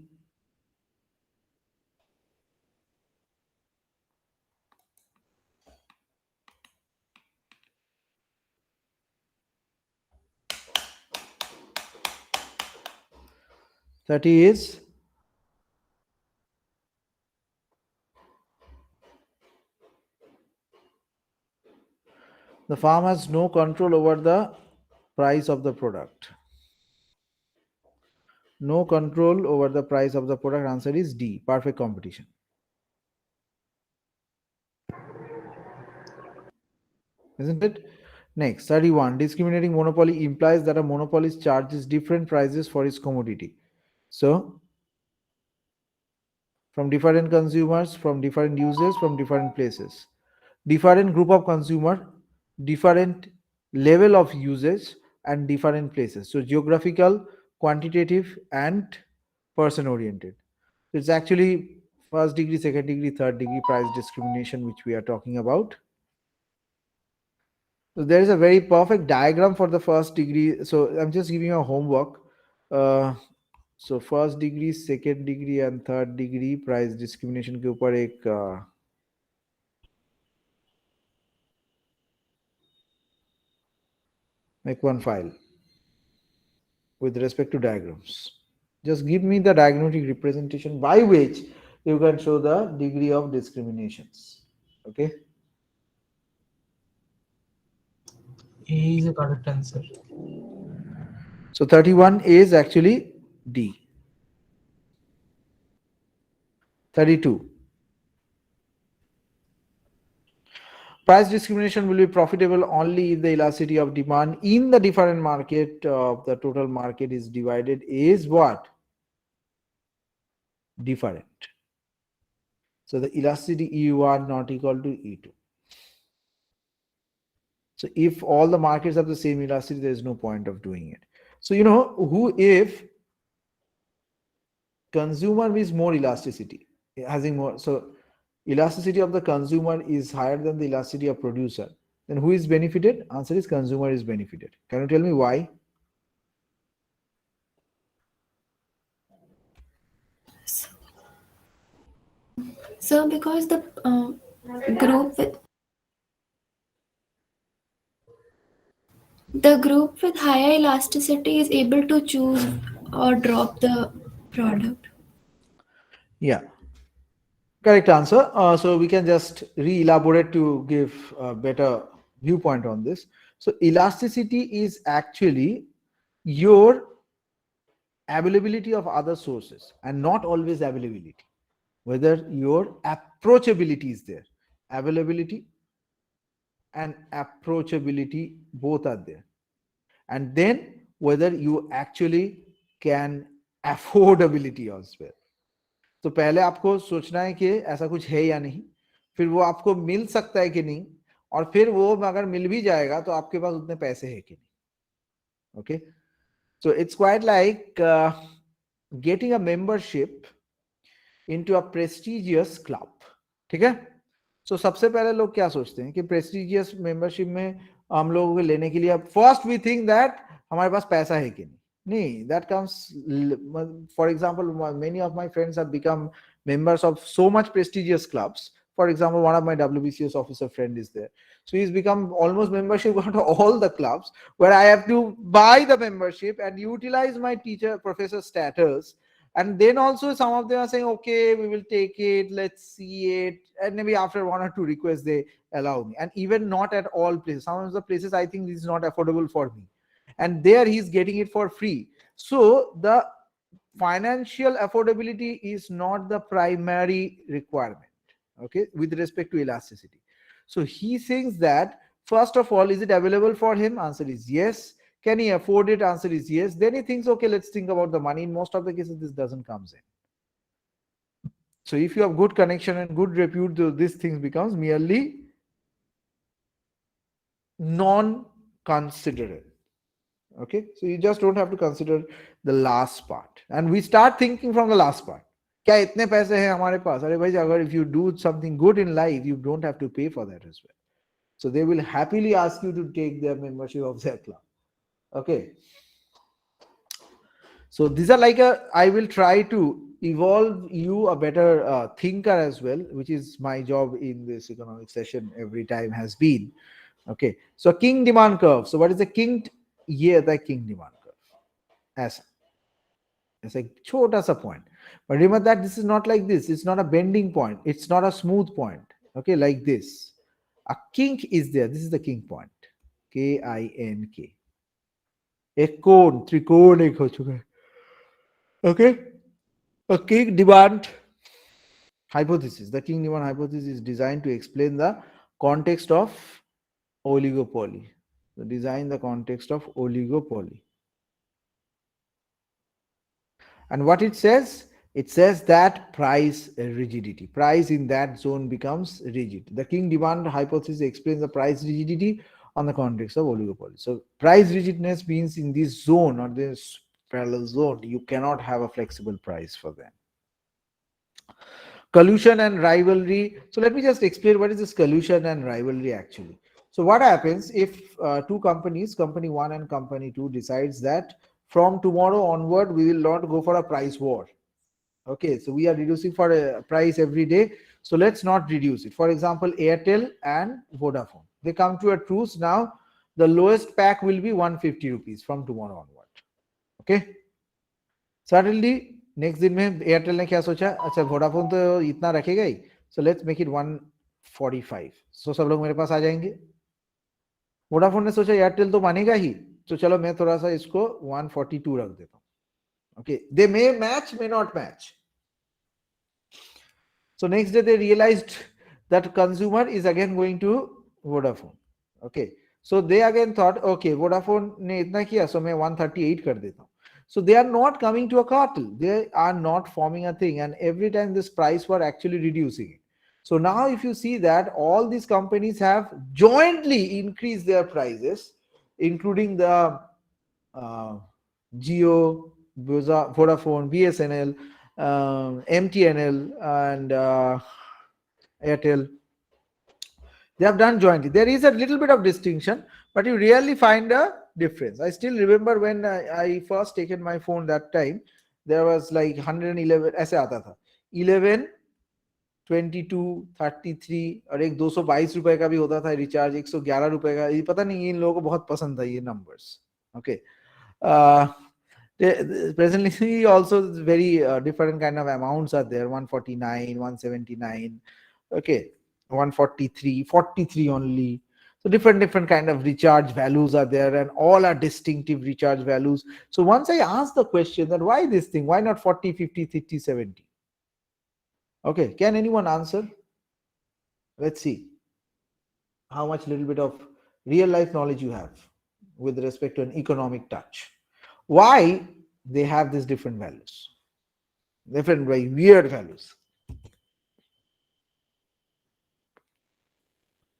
Thirty is The farm has no control over the price of the product. No control over the price of the product. Answer is D, perfect competition. Isn't it? Next, 31. Discriminating monopoly implies that a monopolist charges different prices for its commodity. So, from different consumers, from different users, from different places. Different group of consumer, different level of usage, and different places. So, geographical, quantitative, and person oriented. It's actually first degree, second degree, third degree price discrimination, which we are talking about. So there is a very perfect diagram for the first degree. So I'm just giving you a homework. So first degree, second degree, and third degree price discrimination के ऊपर एक make one file with respect to diagrams. Just give me the diagnostic representation by which you can show the degree of discriminations. Okay. A is a correct answer. So 31 is actually D. 32. Price discrimination will be profitable only if the elasticity of demand in the different market of the total market is divided is what? Different. So the elasticity E1 not equal to E2. So if all the markets have the same elasticity, there is no point of doing it. So you know who if consumer is more elasticity, having more, so elasticity of the consumer is higher than the elasticity of producer, then who is benefited? Answer is consumer is benefited. Can you tell me why? So because the group with higher elasticity is able to choose or drop the product. Yeah, correct answer. So we can just re-elaborate to give a better viewpoint on this. So elasticity is actually your availability of other sources and not always availability. Whether your approachability is there, availability and approachability both are there, and then whether you actually can affordability as well. तो पहले आपको सोचना है कि ऐसा कुछ है या नहीं, फिर वो आपको मिल सकता है कि नहीं, और फिर वो अगर मिल भी जाएगा तो आपके पास उतने पैसे है कि नहीं. Okay, so it's quite like getting a membership into a prestigious club. ठीक है. So सबसे पहले लोग क्या सोचते हैं कि prestigious membership में हम लोगों को लेने के लिए first we think that हमारे पास पैसा है कि नहीं. That comes, for example, many of my friends have become members of so much prestigious clubs. For example, one of my WBCS officer friend is there. So he's become almost membership to all the clubs where I have to buy the membership and utilize my teacher professor status. And then also some of them are saying, okay, we will take it, let's see it. And maybe after one or two requests, they allow me. And even not at all places. Some of the places I think this is not affordable for me. And there he's getting it for free. So the financial affordability is not the primary requirement, okay, with respect to elasticity. So he thinks that, first of all, is it available for him? Answer is yes. Can he afford it? Answer is yes. Then he thinks, okay, let's think about the money. In most of the cases, this doesn't comes in. So if you have good connection and good repute, this thing becomes merely non-considerate. Okay, so you just don't have to consider the last part, and we start thinking from the last part. क्या इतने पैसे हैं हमारे पास? अरे भाई, अगर if you do something good in life, you don't have to pay for that as well. So they will happily ask you to take their membership of their club. Okay. So these are like I will try to evolve you a better thinker as well, which is my job in this economic session every time has been. Okay. So king demand curve. So what is the king? Yeah, the king demand curve. It's a chota sa point. But remember that this is not like this. It's not a bending point. It's not a smooth point. Okay, like this. A kink is there. This is the king point. K-I-N-K. एक कोण त्रिकोण एक हो चुका है. Okay, a king demand hypothesis. The king demand hypothesis is designed to explain the context of oligopoly. So design the context of oligopoly. And what it says that price rigidity, price in that zone becomes rigid. The king demand hypothesis explains the price rigidity on the context of oligopoly. So price rigidness means in this zone or this parallel zone, you cannot have a flexible price for them. Collusion and rivalry. So let me just explain what is this collusion and rivalry actually. So what happens if two companies, company 1 and company 2, decides that from tomorrow onward we will not go for a price war. Okay, so we are reducing for a price every day, so let's not reduce it. For example, Airtel and Vodafone, they come to a truce. Now the lowest pack will be 150 rupees from tomorrow onward. Okay, suddenly next दिन में Airtel ने क्या सोचा, अच्छा Vodafone तो इतना रखेगा ही, so let's make it 145. सो सब लोग मेरे पास आ जाएंगे. वोडाफोन ने सोचा एयरटेल तो मानेगा ही, तो चलो मैं थोड़ा सा इसको 142 रख देता हूँ. Okay, they may match, may not match. So next day they realized that consumer is again going to Vodafone. Okay, so they again thought, okay, Vodafone ने इतना किया, so मैं 138 कर देता हूँ. So they are not coming to a cartel. They are not forming a thing, and every time this price were actually reducing it. So now if you see that all these companies have jointly increased their prices, including the Jio, Vodafone, BSNL, MTNL, and Airtel. They have done jointly. There is a little bit of distinction, but you rarely find a difference. I still remember when I first taken my phone that time, there was like 111 ऐसे आता था, 11, 22, 33 और एक 222 रुपए का भी होता था रिचार्ज, 111 रुपए का. ये पता नहीं, इन लोगों को बहुत पसंद था ये numbers. Okay, presently also very different kind of amounts are there, 149, 179, okay, 143, 43 only. So different kind of recharge values are there, and all are distinctive recharge values. So once I asked the question that why this thing, why not 40, 50, 60, 70? Okay, can anyone answer? Let's see how much little bit of real life knowledge you have with respect to an economic touch. Why they have these different values, different very weird values?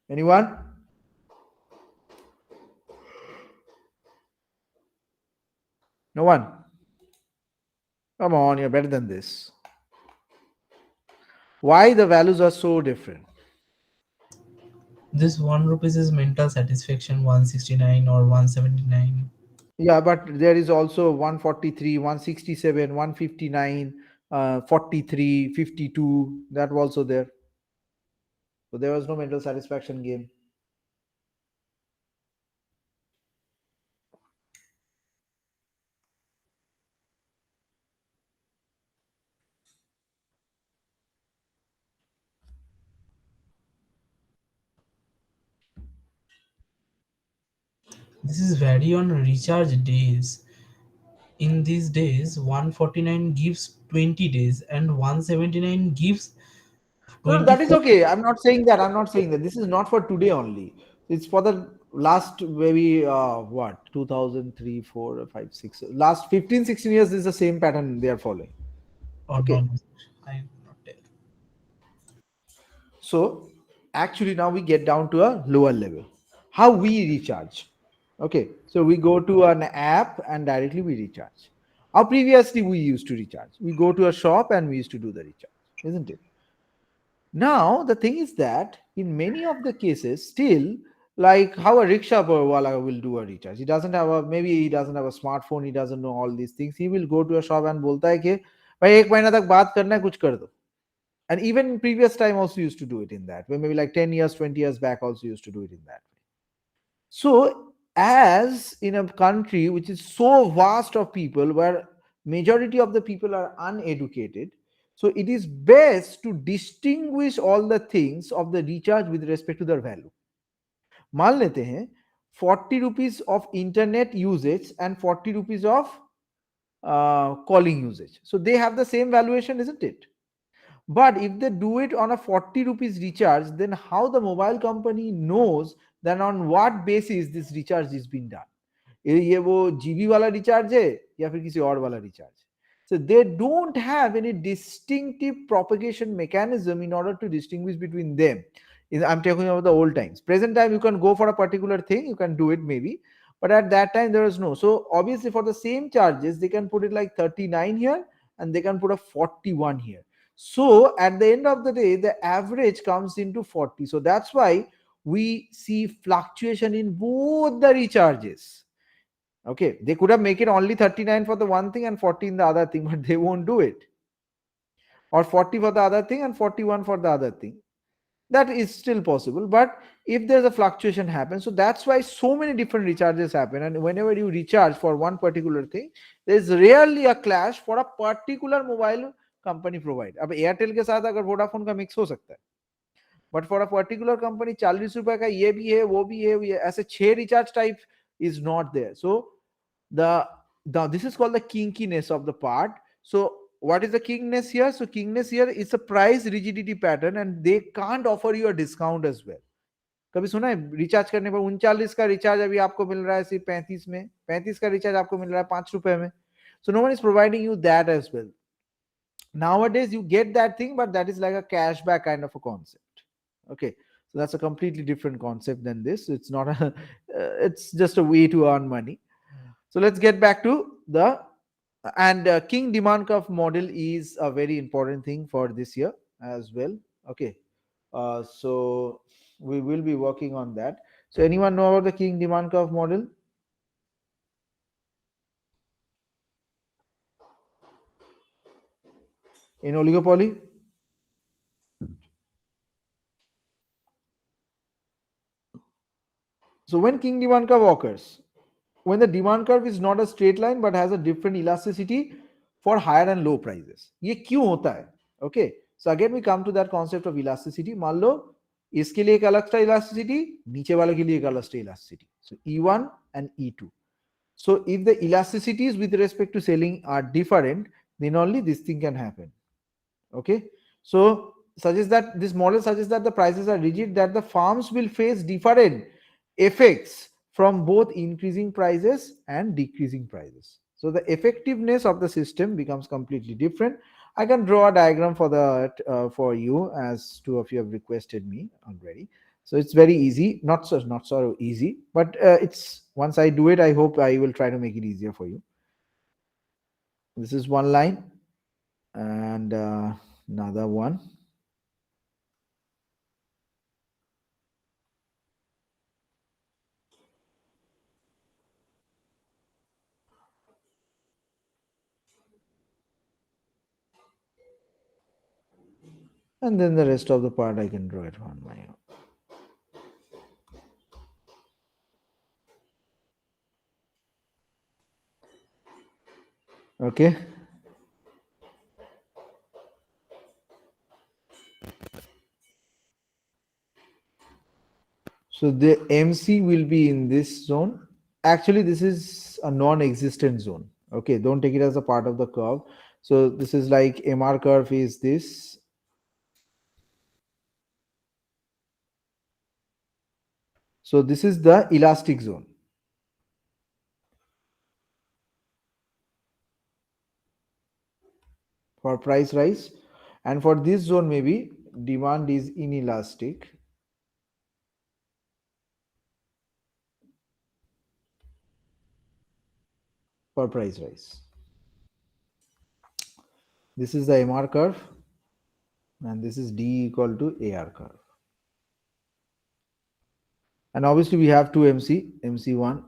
Anyone? No one? Come on, you're better than this. Why the values are so different? This 1 rupees is mental satisfaction, 169 or 179. Yeah, but there is also 143, 167, 159, 43, 52. That was also there. So there was no mental satisfaction game. This is vary on recharge days. In these days, 149 gives 20 days and 179 gives No, that is 24. okay. I'm not saying that. I'm not saying that. This is not for today only. It's for the last maybe what 2003, 4, 5, 6. Last 15, 16 years is the same pattern they are following. Oh, Okay. no, I am not tell. So actually now we get down to a lower level. How we recharge. Okay, so we go to an app and directly we recharge. How previously we used to recharge. We go to a shop and we used to do the recharge, isn't it? Now the thing is that in many of the cases, still like how a rickshaw wala will do a recharge. He doesn't have a, maybe he doesn't have a smartphone. He doesn't know all these things. He will go to a shop and बोलता है कि भाई एक महीना तक बात करना है, कुछ कर दो. And even in previous time also used to do it in that way. Maybe like 10 years, 20 years back also used to do it in that way. So as in a country which is so vast of people, where majority of the people are uneducated, so it is best to distinguish all the things of the recharge with respect to their value. मान लेते हैं 40 rupees of internet usage and 40 rupees of calling usage. So they have the same valuation, isn't it? But if they do it on a 40 rupees recharge, then how the mobile company knows that on what basis this recharge is being done? ये वो GB वाला recharge है या फिर किसी और वाला recharge? So they don't have any distinctive propagation mechanism in order to distinguish between them. I'm talking about the old times. Present time, you can go for a particular thing, you can do it maybe, but at that time there was no. So obviously for the same charges, they can put it like 39 here and they can put a 41 here. So at the end of the day, the average comes into 40. So that's why we see fluctuation in both the recharges. Okay, they could have make it only 39 for the one thing and 40 in the other thing, but they won't do it. Or 40 for the other thing and 41 for the other thing. That is still possible, but if there's a fluctuation happens, so that's why so many different recharges happen. And whenever you recharge for one particular thing, there's rarely a clash for a particular mobile company provider. अब Airtel के साथ अगर Vodafone का mix हो सकता है, but for a particular company 40 रुपए का ये भी है, वो भी है, ऐसे 6 recharge type is not there. So the this is called the kinkiness of the part. So what is the kinkiness here? So kinkiness here is a price rigidity pattern and they can't offer you a discount as well. कभी सुना है recharge करने पर 39 का recharge अभी आपको मिल रहा है सिर्फ 35 में, 35 का रिचार्ज आपको मिल रहा है 5 रुपए में. So no one is providing you that as well. Nowadays you get that thing, but that is like a cashback kind of a concept. Okay, so that's a completely different concept than this. It's not a it's just a way to earn money. So let's get back to the and king demand curve model is a very important thing for this year as well. Okay, so we will be working on that. So anyone know about the king demand curve model? In oligopoly? So when king demand curve occurs, when the demand curve is not a straight line but has a different elasticity for higher and low prices. ये क्यों होता है? Okay, so again we come to that concept of elasticity. मान लो इसके लिए एक अलग सा elasticity, नीचे वाले के लिए एक अलग सा elasticity. So E1 and E2. So if the elasticities with respect to selling are different, then only this thing can happen. Okay, so suggests that this model suggests that the prices are rigid, that the farms will face different effects from both increasing prices and decreasing prices. So the effectiveness of the system becomes completely different. I can draw a diagram for that for you, as two of you have requested me already. So it's very easy, not so easy, but it's once I do it, I hope I will try to make it easier for you. This is one line and another one. And then the rest of the part I can draw it on my own. Okay. So the MC will be in this zone. Actually, this is a non-existent zone. Okay, don't take it as a part of the curve. So this is like MR curve is this. So this is the elastic zone. For price rise. And for this zone, maybe demand is inelastic. For price rise. This is the MR curve. And this is D equal to AR curve. And obviously we have two MC, MC1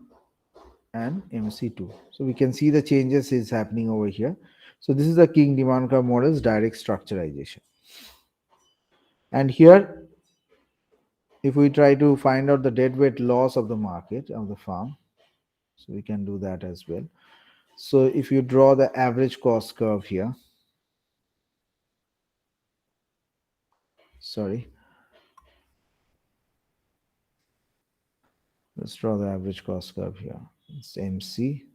and MC2. So we can see the changes is happening over here. So this is the king demand curve model's direct structurization. And here, if we try to find out the deadweight loss of the market of the farm, so we can do that as well. So if you draw the average cost curve here, sorry, Let's draw the average cost curve here. It's MC.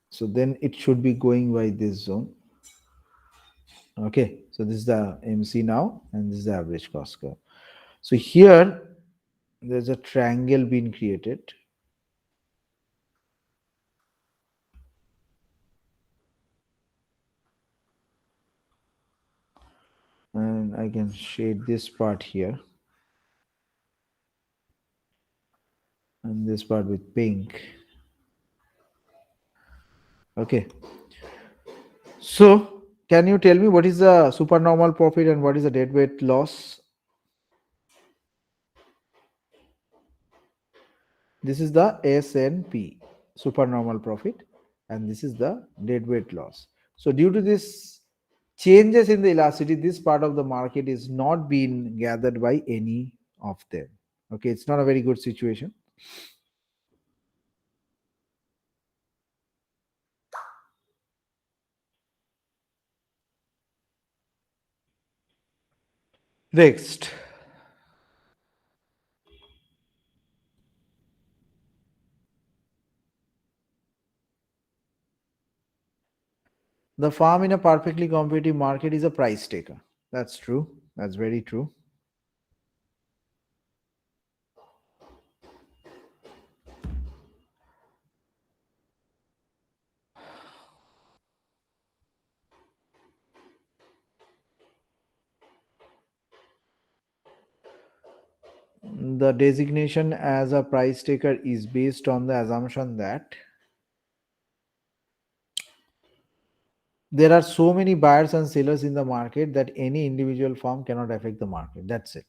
So then it should be going by this zone. Okay, so this is the MC now, and this is the average cost curve. So here there's a triangle being created. And I can shade this part here and this part with pink. Okay. So can you tell me what is the supernormal profit and what is the deadweight loss? This is the SNP, supernormal profit, and this is the deadweight loss. So due to this changes in the elasticity, this part of the market is not being gathered by any of them. Okay, it's not a very good situation. Next. The farm in a perfectly competitive market is a price taker. That's true. That's very true. The designation as a price taker is based on the assumption that there are so many buyers and sellers in the market that any individual firm cannot affect the market. That's it.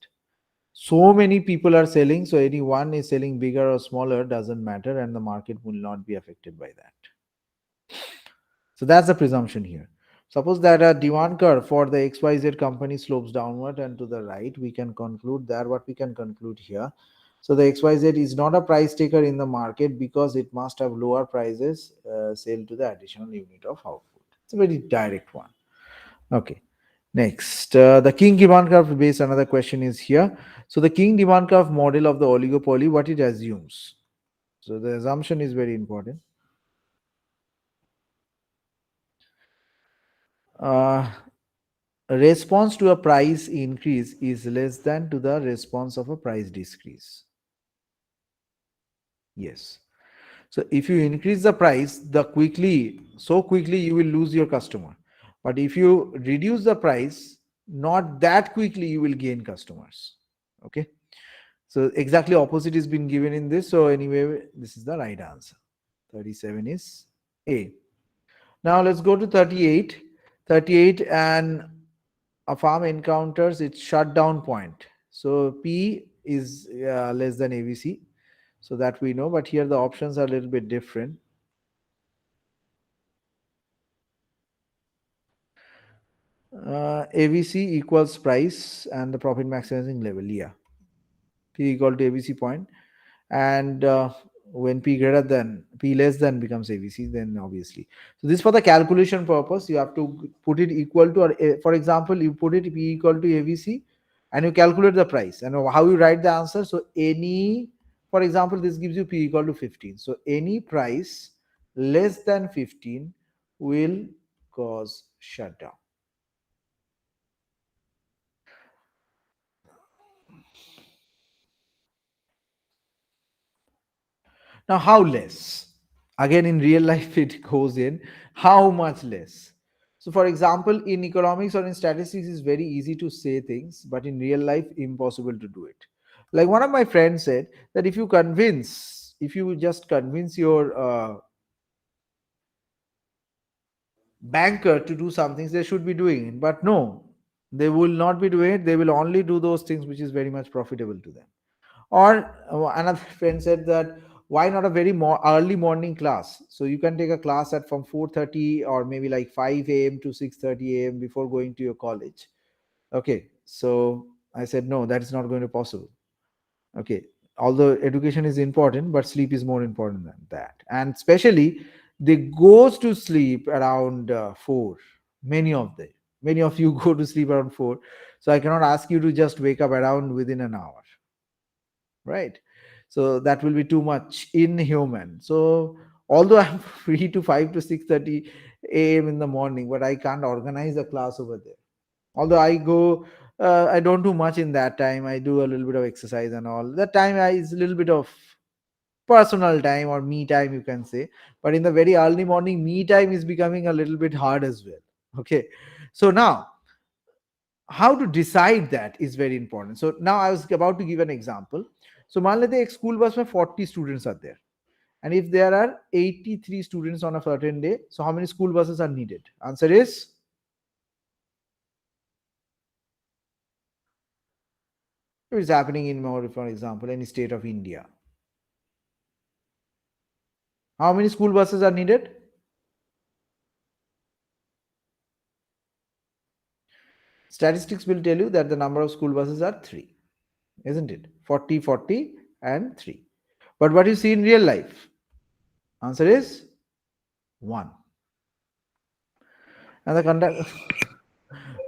So many people are selling, so any one is selling bigger or smaller doesn't matter, and the market will not be affected by that. So that's the presumption here. Suppose that a demand curve for the XYZ company slopes downward and to the right, we can conclude that what we can conclude here. So the XYZ is not a price taker in the market because it must have lower prices sell to the additional unit of output. It's a very direct one. Okay. Next, the King demand curve based another question is here. So the King demand curve model of the oligopoly, what it assumes. So the assumption is very important. Response to a price increase is less than to the response of a price decrease. Yes. So if you increase the price, so quickly you will lose your customer. But if you reduce the price, not that quickly you will gain customers. Okay. So exactly opposite is been given in this. So anyway, this is the right answer. 37 is A. Now let's go to 38. 38, and a farm encounters its shutdown point. So P is less than AVC. So that we know, but here the options are a little bit different. AVC equals price and the profit maximizing level. Yeah. P equal to AVC point. And when P greater than, P less than becomes AVC, then obviously. So this for the calculation purpose, you have to put it equal to, or for example, you put it P equal to AVC and you calculate the price. And how you write the answer? So any, for example, this gives you P equal to 15. So any price less than 15 will cause shutdown. Now, how less? Again, in real life, it goes in how much less. So, for example, in economics or in statistics, it's very easy to say things, but in real life, impossible to do it. Like one of my friends said that if you just convince your banker to do some things, they should be doing it. But no, they will not be doing it. They will only do those things which is very much profitable to them. Or another friend said that why not a very early morning class? So you can take a class at from 4:30 or maybe like 5 a.m. to 6:30 a.m. before going to your college. Okay, so I said no, that is not going to be possible. Okay, although education is important, but sleep is more important than that. And especially they goes to sleep around 4, many of them. Many of you go to sleep around 4. So I cannot ask you to just wake up around within an hour, right? So that will be too much inhuman. So although I'm free to 5 to 6:30 a.m. in the morning, but I can't organize a class over there. Although I go, I don't do much in that time. I do a little bit of exercise and all. That time is a little bit of personal time or me time, you can say. But in the very early morning, me time is becoming a little bit hard as well. Okay. So now, how to decide that is very important. So now I was about to give an example. So मान लेते हैं एक school bus में 40 students are there. And if there are 83 students on a certain day, so how many school buses are needed? Answer is, it is happening in, for example, any state of India. How many school buses are needed? Statistics will tell you that the number of school buses are 3, isn't it? 40, 40, and 3. But what you see in real life? Answer is 1. And the conduct.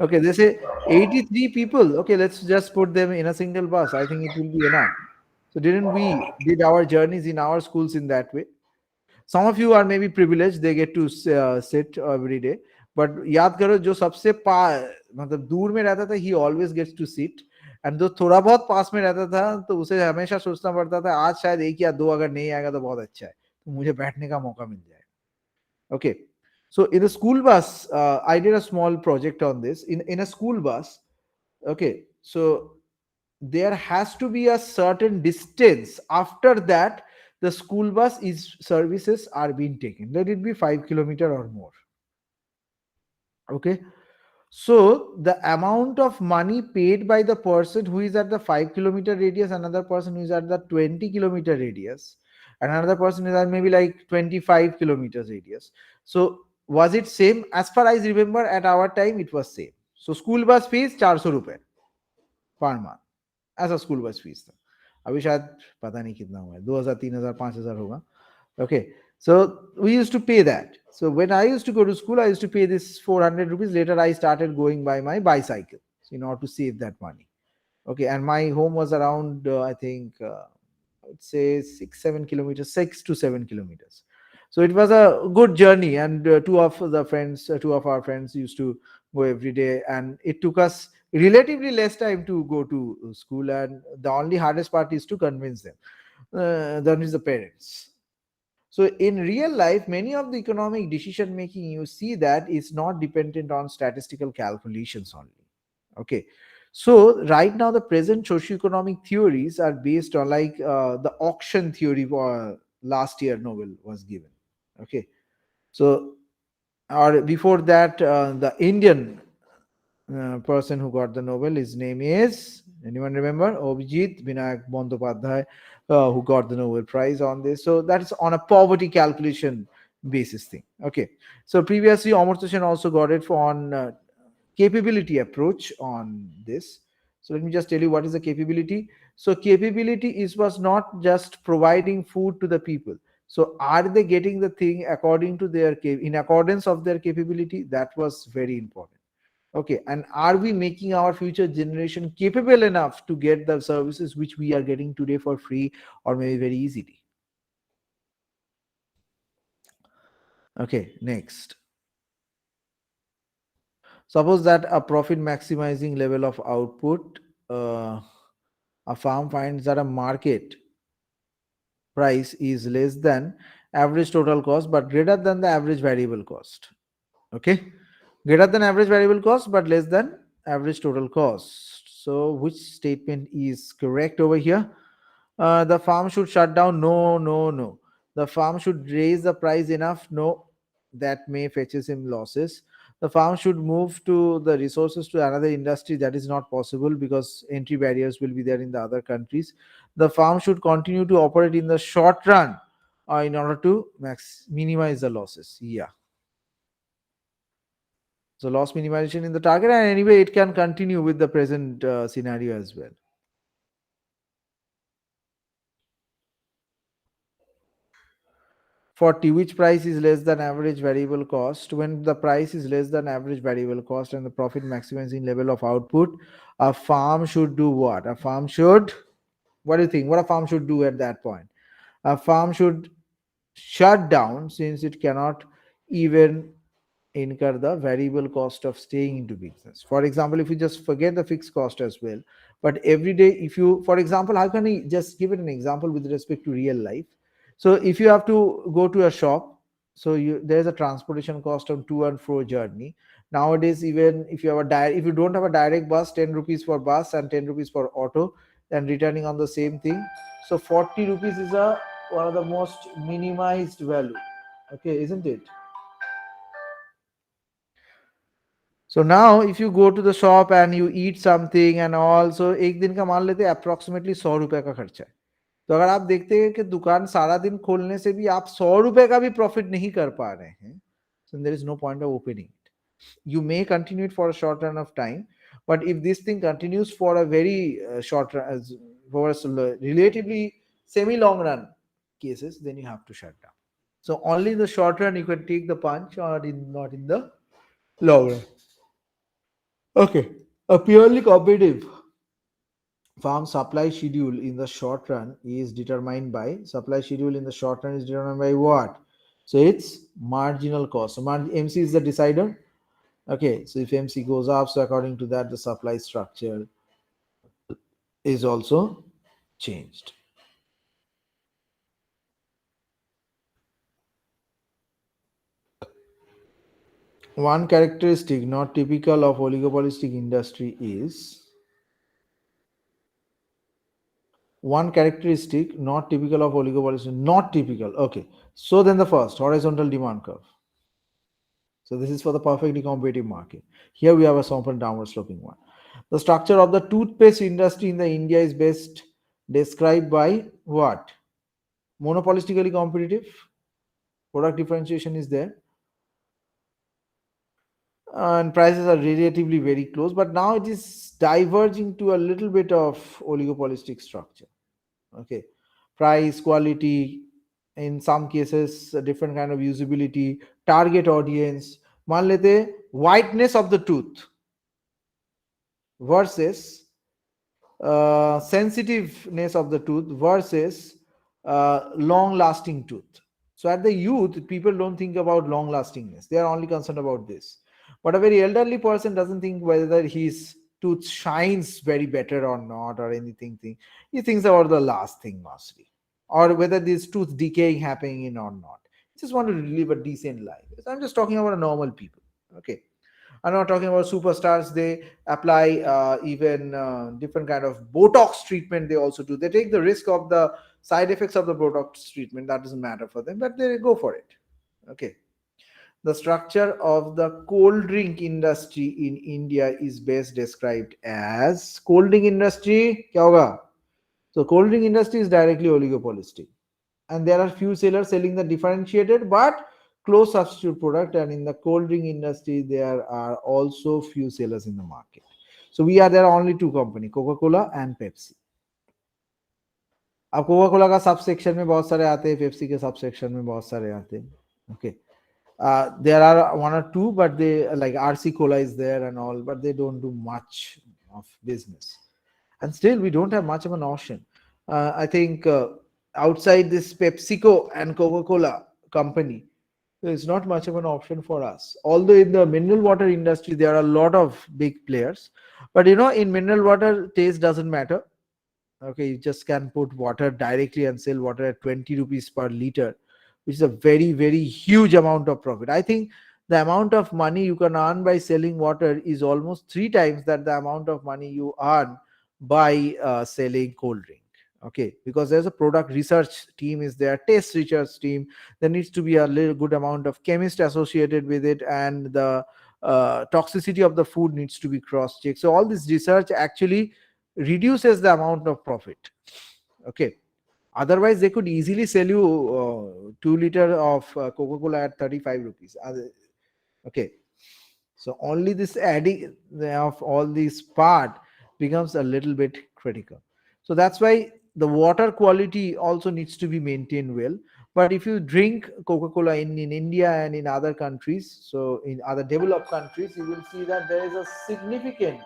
Okay, they say 83 people. Okay, let's just put them in a single bus. I think it will be enough. So didn't we did our journeys in our schools in that way? Some of you are maybe privileged, they get to sit every day. But याद करो जो सबसे मतलब दूर में रहता था, he always gets to sit. And जो थोड़ा बहुत पास में रहता था तो उसे हमेशा सोचना पड़ता था आज शायद एक या दो अगर नहीं आएगा तो बहुत अच्छा है, तो मुझे बैठने का मौका मिल जाएगा. Okay. So in the school bus, I did a small project on this. In a school bus, okay, so there has to be a certain distance. After that, the school bus is services are being taken. Let it be 5 kilometer or more. Okay. So the amount of money paid by the person who is at the 5 kilometer radius, another person who is at the 20 kilometer radius, and another person is at maybe like 25 kilometers radius. So was it same? As far as I remember, at our time it was same. So school bus fees 400 रुपए per month. ऐसा school bus fees था. अभी शायद पता नहीं कितना हुआ है, 2000 3000 5000 होगा. Okay, so we used to pay that. So when I used to go to school, I used to pay this 400 rupees. Later I started going by my bicycle, so in order to save that money. Okay, and my home was around I think I would say 6 7 kilometers, 6 to 7 kilometers. So it was a good journey, and two of our friends used to go every day, and it took us relatively less time to go to school. And the only hardest part is to convince them, that is the parents. So in real life, many of the economic decision making you see that is not dependent on statistical calculations only. Okay. So right now the present socioeconomic theories are based on like the auction theory for last year Nobel was given. Okay. So or before that the Indian person who got the Nobel, his name is, anyone remember? Abhijit Vinayak Bandyopadhyay, who got the Nobel Prize on this. So that is on a poverty calculation basis thing. Okay. So previously, Amartya Sen also got it for on capability approach on this. So let me just tell you what is the capability. So capability is was not just providing food to the people. So are they getting the thing according to their in accordance of their capability? That was very important. Okay, and are we making our future generation capable enough to get the services which we are getting today for free or maybe very easily? Okay, next. Suppose that a profit maximizing level of output, a farm finds that a market price is less than average total cost but greater than the average variable cost. Okay, greater than average variable cost but less than average total cost. So which statement is correct over here? The farm should shut down. No, no, no. The farm should raise the price enough. No, that may fetches him losses. The farm should move to the resources to another industry. That is not possible because entry barriers will be there in the other countries. The farm should continue to operate in the short run in order to minimize the losses. Yeah. So loss minimization in the target, and anyway, it can continue with the present scenario as well. 40. Which price is less than average variable cost? When the price is less than average variable cost and the profit maximizing level of output, a farm should do what? A farm should, what do you think? What a farm should do at that point? A farm should shut down, since it cannot even incur the variable cost of staying into business. For example, if you just forget the fixed cost as well, but every day, if you, for example, how can I just give it an example with respect to real life? So if you have to go to a shop, so there's a transportation cost on to and fro journey. Nowadays, even if you have if you don't have a direct bus, 10 rupees for bus and 10 rupees for auto, and returning on the same thing. So 40 rupees is a one of the most minimized value. Okay, isn't it? So now if you go to the shop and you eat something and all, so एक दिन का मान लेते हैं approximately 100 रुपए का खर्चा है. तो अगर आप देखते हैं कि दुकान सारा दिन खोलने से भी आप 100 रुपए का भी प्रॉफिट नहीं कर पा रहे हैं, so there is no point of opening it. You may continue it for a short run of time, but if this thing continues for a very short run, for a relatively semi long run cases, then you have to shut down. So only in the short run you can take the punch, or not in the long run. Okay, a purely competitive farm supply schedule in the short run is determined by what? So it's marginal cost. So MC is the decider. Okay, so if MC goes up, so according to that, the supply structure is also changed. One characteristic not typical of oligopolistic industry is not typical. Okay, so then the first, horizontal demand curve. So this is for the perfectly competitive market. Here we have a somewhat downward sloping one. The structure of the toothpaste industry in the India is best described by what? Monopolistically competitive. Product differentiation is there. And prices are relatively very close, but now it is diverging to a little bit of oligopolistic structure. Okay, price, quality, in some cases a different kind of usability, target audience. मान लेते whiteness of the tooth versus sensitiveness of the tooth versus long lasting tooth. So at the youth, people don't think about long lastingness, they are only concerned about this. But a very elderly person doesn't think whether his tooth shines very better or not, or anything. He thinks about the last thing mostly, or whether this tooth decaying happening in or not. He just want to live a decent life. So I'm just talking about a normal people. Okay, I'm not talking about superstars. They apply even different kind of Botox treatment. They also do. They take the risk of the side effects of the Botox treatment. That doesn't matter for them, but they go for it. Okay. The structure of the cold drink industry in India is best described as cold drink industry. क्या होगा? So cold drink industry is directly oligopolistic, and there are few sellers selling the differentiated but close substitute product. And in the cold drink industry, there are also few sellers in the market. So there are only two companies, Coca-Cola and Pepsi. अब Coca Cola का sub section में बहुत सारे आते हैं, Pepsi के sub section में बहुत सारे आते हैं. Okay. There are one or two, but they like RC Cola is there and all, but they don't do much of business. And still, we don't have much of an option. I think outside this PepsiCo and Coca-Cola company, there is not much of an option for us. Although in the mineral water industry, there are a lot of big players, but in mineral water, taste doesn't matter. Okay, you just can put water directly and sell water at 20 rupees per liter, which is a very, very huge amount of profit. I think the amount of money you can earn by selling water is almost 3 times that the amount of money you earn by selling cold drink. Okay, because there's a product research team is there, taste research team. There needs to be a little good amount of chemist associated with it, and the toxicity of the food needs to be cross-checked. So all this research actually reduces the amount of profit. Okay. Otherwise, they could easily sell you 2 liter of Coca-Cola at 35 rupees. Okay. So only this adding of all these part becomes a little bit critical. So that's why the water quality also needs to be maintained well. But if you drink Coca-Cola in India and in other countries, so in other developed countries, you will see that there is a significant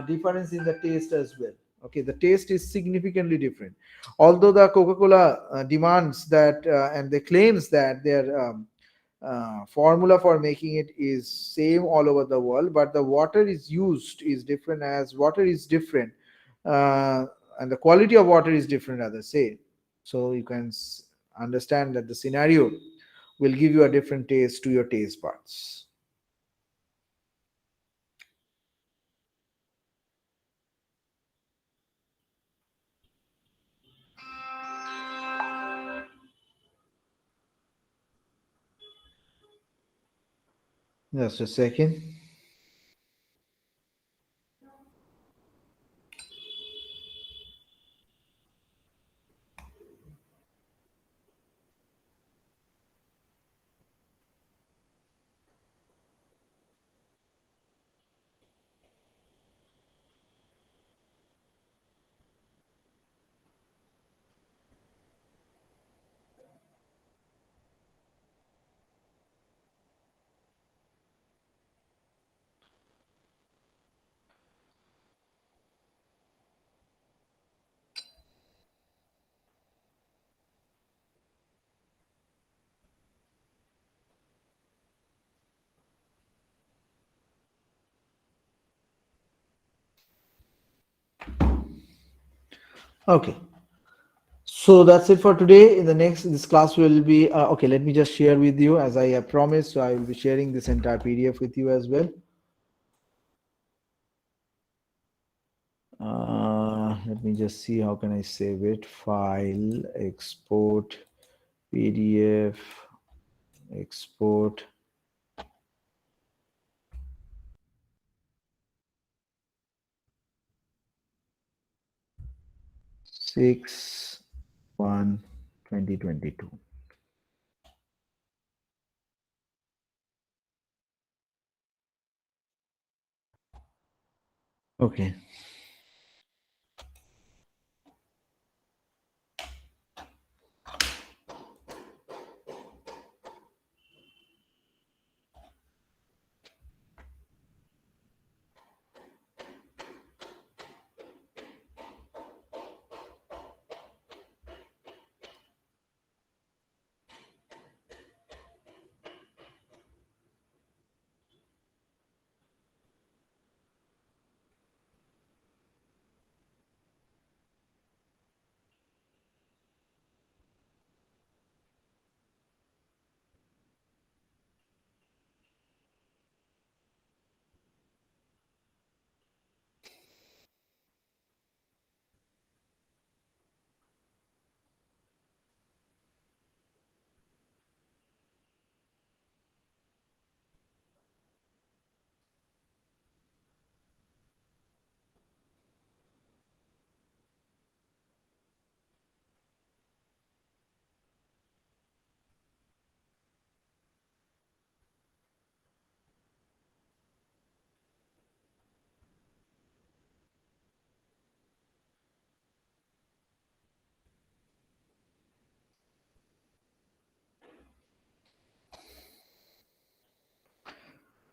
difference in the taste as well. Okay, the taste is significantly different. Although the Coca-Cola demands that and they claims that their formula for making it is same all over the world, but the water is used is different, as water is different, and the quality of water is different, as I say. So you can understand that the scenario will give you a different taste to your taste buds. Just a second. Okay. So that's it for today. In the next, this class will be okay. Let me just share with you as I have promised. So I will be sharing this entire PDF with you as well. Let me just see how can I save it. File, export, PDF, export. Six 1 2022. Okay.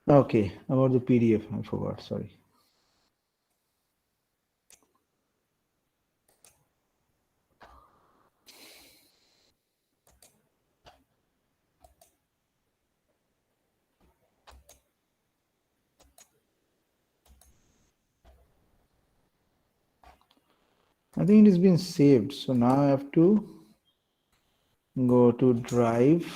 Okay. About the PDF, I forgot. Sorry. I think it has been saved. So now I have to go to Drive.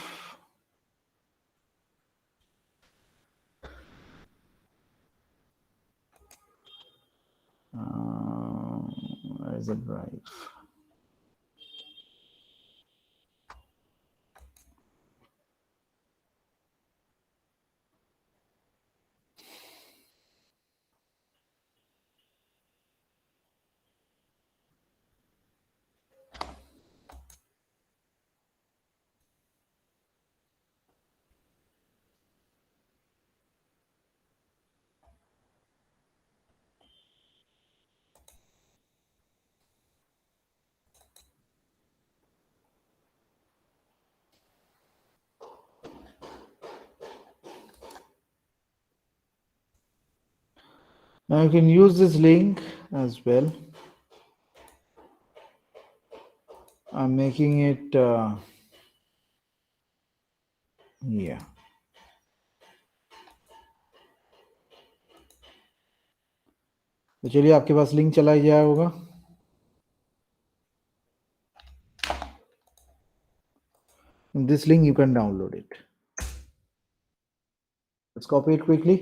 Where is the Drive? Now you can use this link as well. I'm making it yeah. तो चलिए आपके पास link चला ही गया होगा. This link you can download it. Let's copy it quickly.